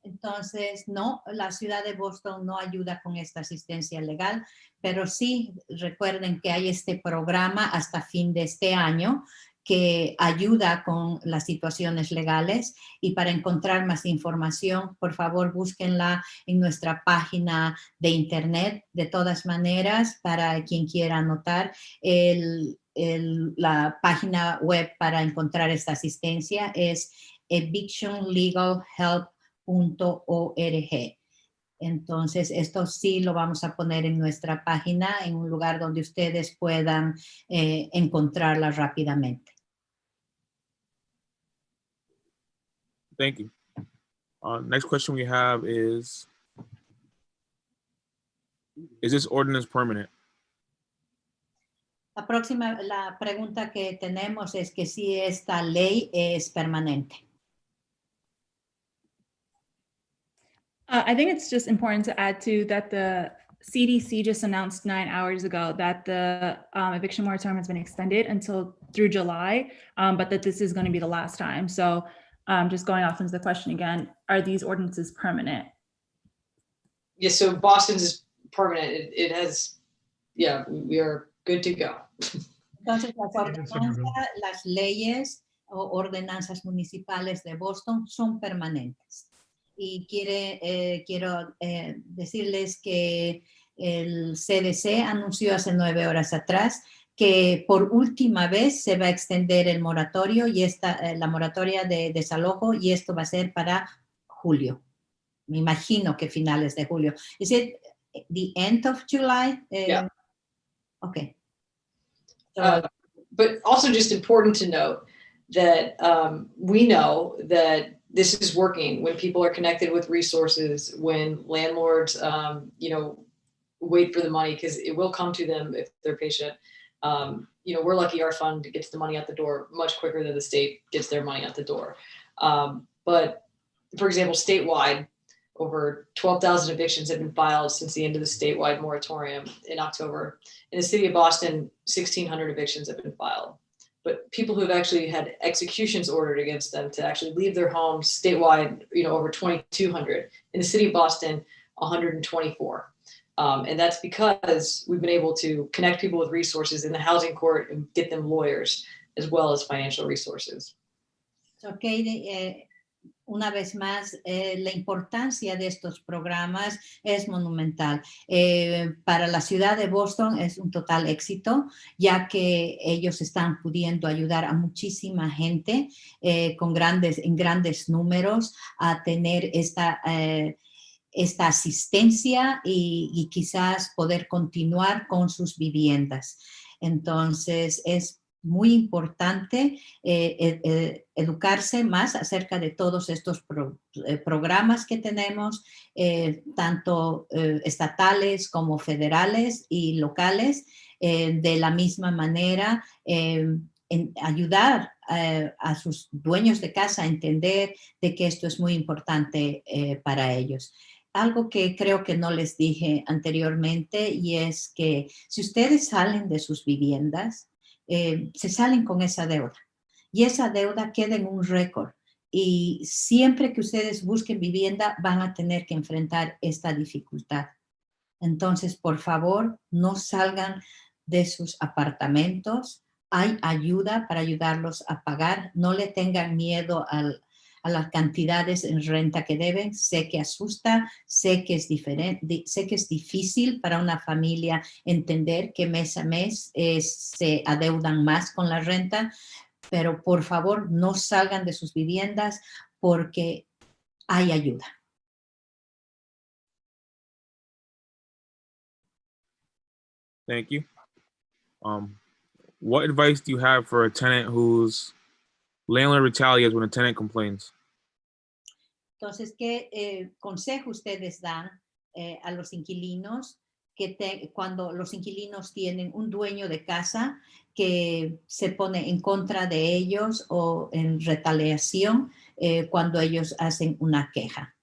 Entonces, no, la ciudad de Boston no ayuda con esta asistencia legal, pero sí recuerden que hay este programa hasta fin de este año que ayuda con las situaciones legales, y para encontrar más información, por favor, búsquenla en nuestra página de internet. De todas maneras, para quien quiera anotar, la página web para encontrar esta asistencia es evictionlegalhelp.org. Entonces, esto sí lo vamos a poner en nuestra página, en un lugar donde ustedes puedan encontrarla rápidamente. Thank you. Next question we have is this ordinance permanent? La pregunta que tenemos es que si esta ley es permanente. I think it's just important to add to that the CDC just announced 9 hours ago that the eviction moratorium has been extended through July, but that this is going to be the last time. So just going off into the question again, are these ordinances permanent? Yes, so Boston's is permanent. It has, yeah, we are good to go. Entonces, las leyes o ordenanzas municipales de Boston son permanentes. Y quiero decirles que el CDC anunció hace 9 horas atrás que por última vez se va a extender el moratorio y la moratoria de desalojo, y esto va a ser para julio. Me imagino que finales de julio. Is it the end of July? Yeah. Okay. So, but also just important to note that we know that this is working when people are connected with resources, when landlords, wait for the money, because it will come to them if they're patient. We're lucky our fund gets the money out the door much quicker than the state gets their money out the door. But for example, statewide, over 12,000 evictions have been filed since the end of the statewide moratorium in October. In the city of Boston, 1,600 evictions have been filed. But people who have actually had executions ordered against them to actually leave their homes statewide, over 2,200. In the city of Boston, 124. And that's because we've been able to connect people with resources in the housing court and get them lawyers as well as financial resources. Okay, una vez más, la importancia de estos programas es monumental. Para la ciudad de Boston es un total éxito, ya que ellos están pudiendo ayudar a muchísima gente en grandes números a tener esta asistencia y quizás poder continuar con sus viviendas. Entonces, es muy importante educarse más acerca de todos estos programas que tenemos, tanto estatales como federales y locales, de la misma manera, en ayudar a sus dueños de casa a entender de que esto es muy importante para ellos. Algo que creo que no les dije anteriormente, y es que si ustedes salen de sus viviendas, se salen con esa deuda, y esa deuda queda en un récord, y siempre que ustedes busquen vivienda van a tener que enfrentar esta dificultad. Entonces, por favor, no salgan de sus apartamentos. Hay ayuda para ayudarlos a pagar. No le tengan miedo a las cantidades en renta que deben. Sé que asusta, sé que es diferente, sé que es difícil para una familia entender que mes a mes se adeudan más con la renta, pero por favor no salgan de sus viviendas porque hay ayuda. Thank you. What advice do you have for a tenant whose landlord retaliates when a tenant complains? Entonces, ¿qué consejo ustedes dan a los inquilinos cuando los inquilinos tienen un dueño de casa que se pone en contra de ellos o en retaliación cuando ellos hacen una queja?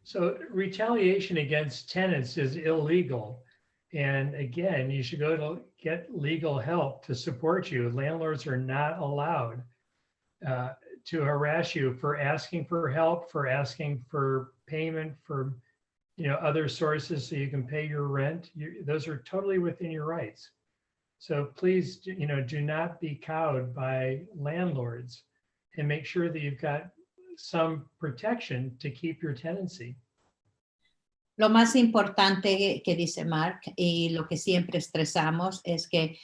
So retaliation against tenants is illegal. And again, you should go to get legal help to support you. Landlords are not allowed to harass you for asking for help, for asking for payment, for other sources so you can pay your rent. Those are totally within your rights. So please, do not be cowed by landlords, and make sure that you've got some protection to keep your tenancy. Lo más importante que dice Mark, y lo que siempre estresamos, es que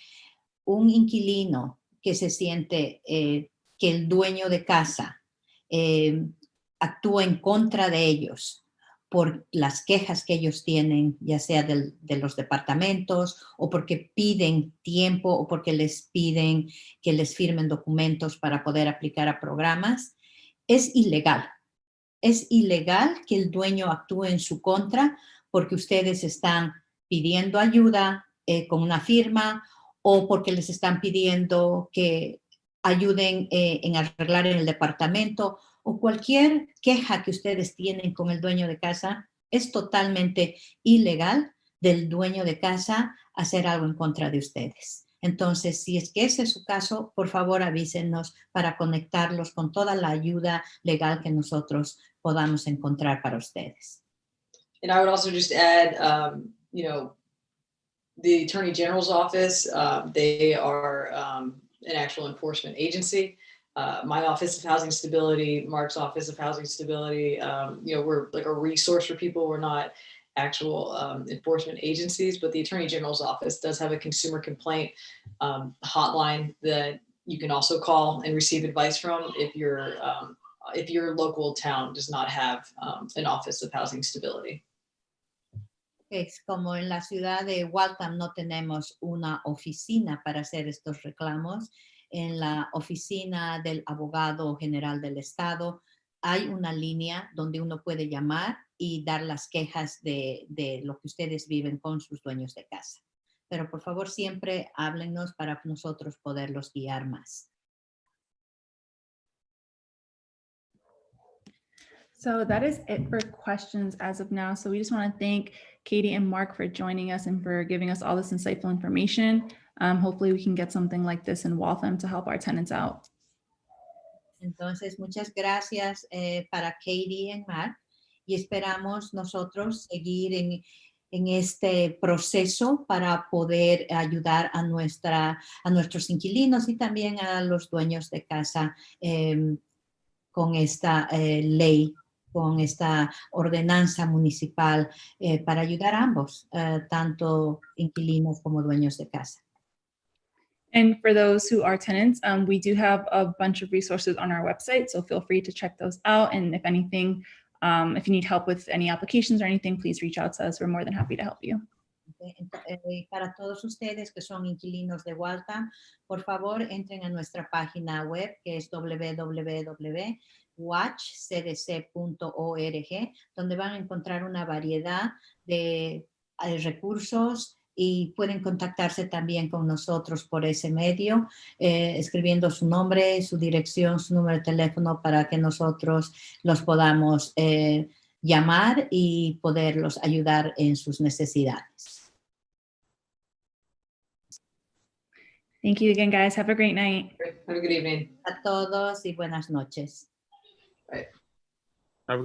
un inquilino que se siente que el dueño de casa actúa en contra de ellos por las quejas que ellos tienen, ya sea de los departamentos, o porque piden tiempo, o porque les piden que les firmen documentos para poder aplicar a programas, es ilegal. Es ilegal que el dueño actúe en su contra porque ustedes están pidiendo ayuda con una firma, o porque les están pidiendo que ayuden en arreglar en el departamento, o cualquier queja que ustedes tienen con el dueño de casa. Es totalmente ilegal del dueño de casa hacer algo en contra de ustedes. Entonces, si es que ese es su caso, por favor avísenos para conectarlos con toda la ayuda legal que nosotros podamos encontrar para ustedes. And I would also just add, the Attorney General's office, they are an actual enforcement agency. my Office of Housing Stability, Mark's Office of Housing Stability. We're like a resource for people. We're not actual enforcement agencies, but the Attorney General's office does have a consumer complaint hotline that you can also call and receive advice from if your local town does not have an Office of Housing Stability. Es como en la ciudad de Waltham no tenemos una oficina para hacer estos reclamos. En la oficina del abogado general del estado hay una línea donde uno puede llamar y dar las quejas de lo que ustedes viven con sus dueños de casa. Pero por favor siempre háblennos para nosotros poderlos guiar más. So that is it for questions as of now. So we just want to thank Katie and Mark for joining us and for giving us all this insightful information. Hopefully we can get something like this in Waltham to help our tenants out. Entonces, muchas gracias para Katie y Mark y esperamos nosotros seguir en este proceso para poder ayudar a nuestros inquilinos y también a los dueños de casa con esta ley, con esta ordenanza municipal para ayudar a ambos, tanto inquilinos como dueños de casa. And for those who are tenants, we do have a bunch of resources on our website, so feel free to check those out. And if anything, if you need help with any applications or anything, please reach out to us. We're more than happy to help you. Para todos ustedes que son inquilinos de Waltham, por favor entren a nuestra página web que es www.watchcdc.org, donde van a encontrar una variedad de recursos y pueden contactarse también con nosotros por ese medio, escribiendo su nombre, su dirección, su número de teléfono para que nosotros los podamos llamar y poderlos ayudar en sus necesidades. Thank you again, guys. Have a great night. Have a good evening. A todos y buenas noches. Right.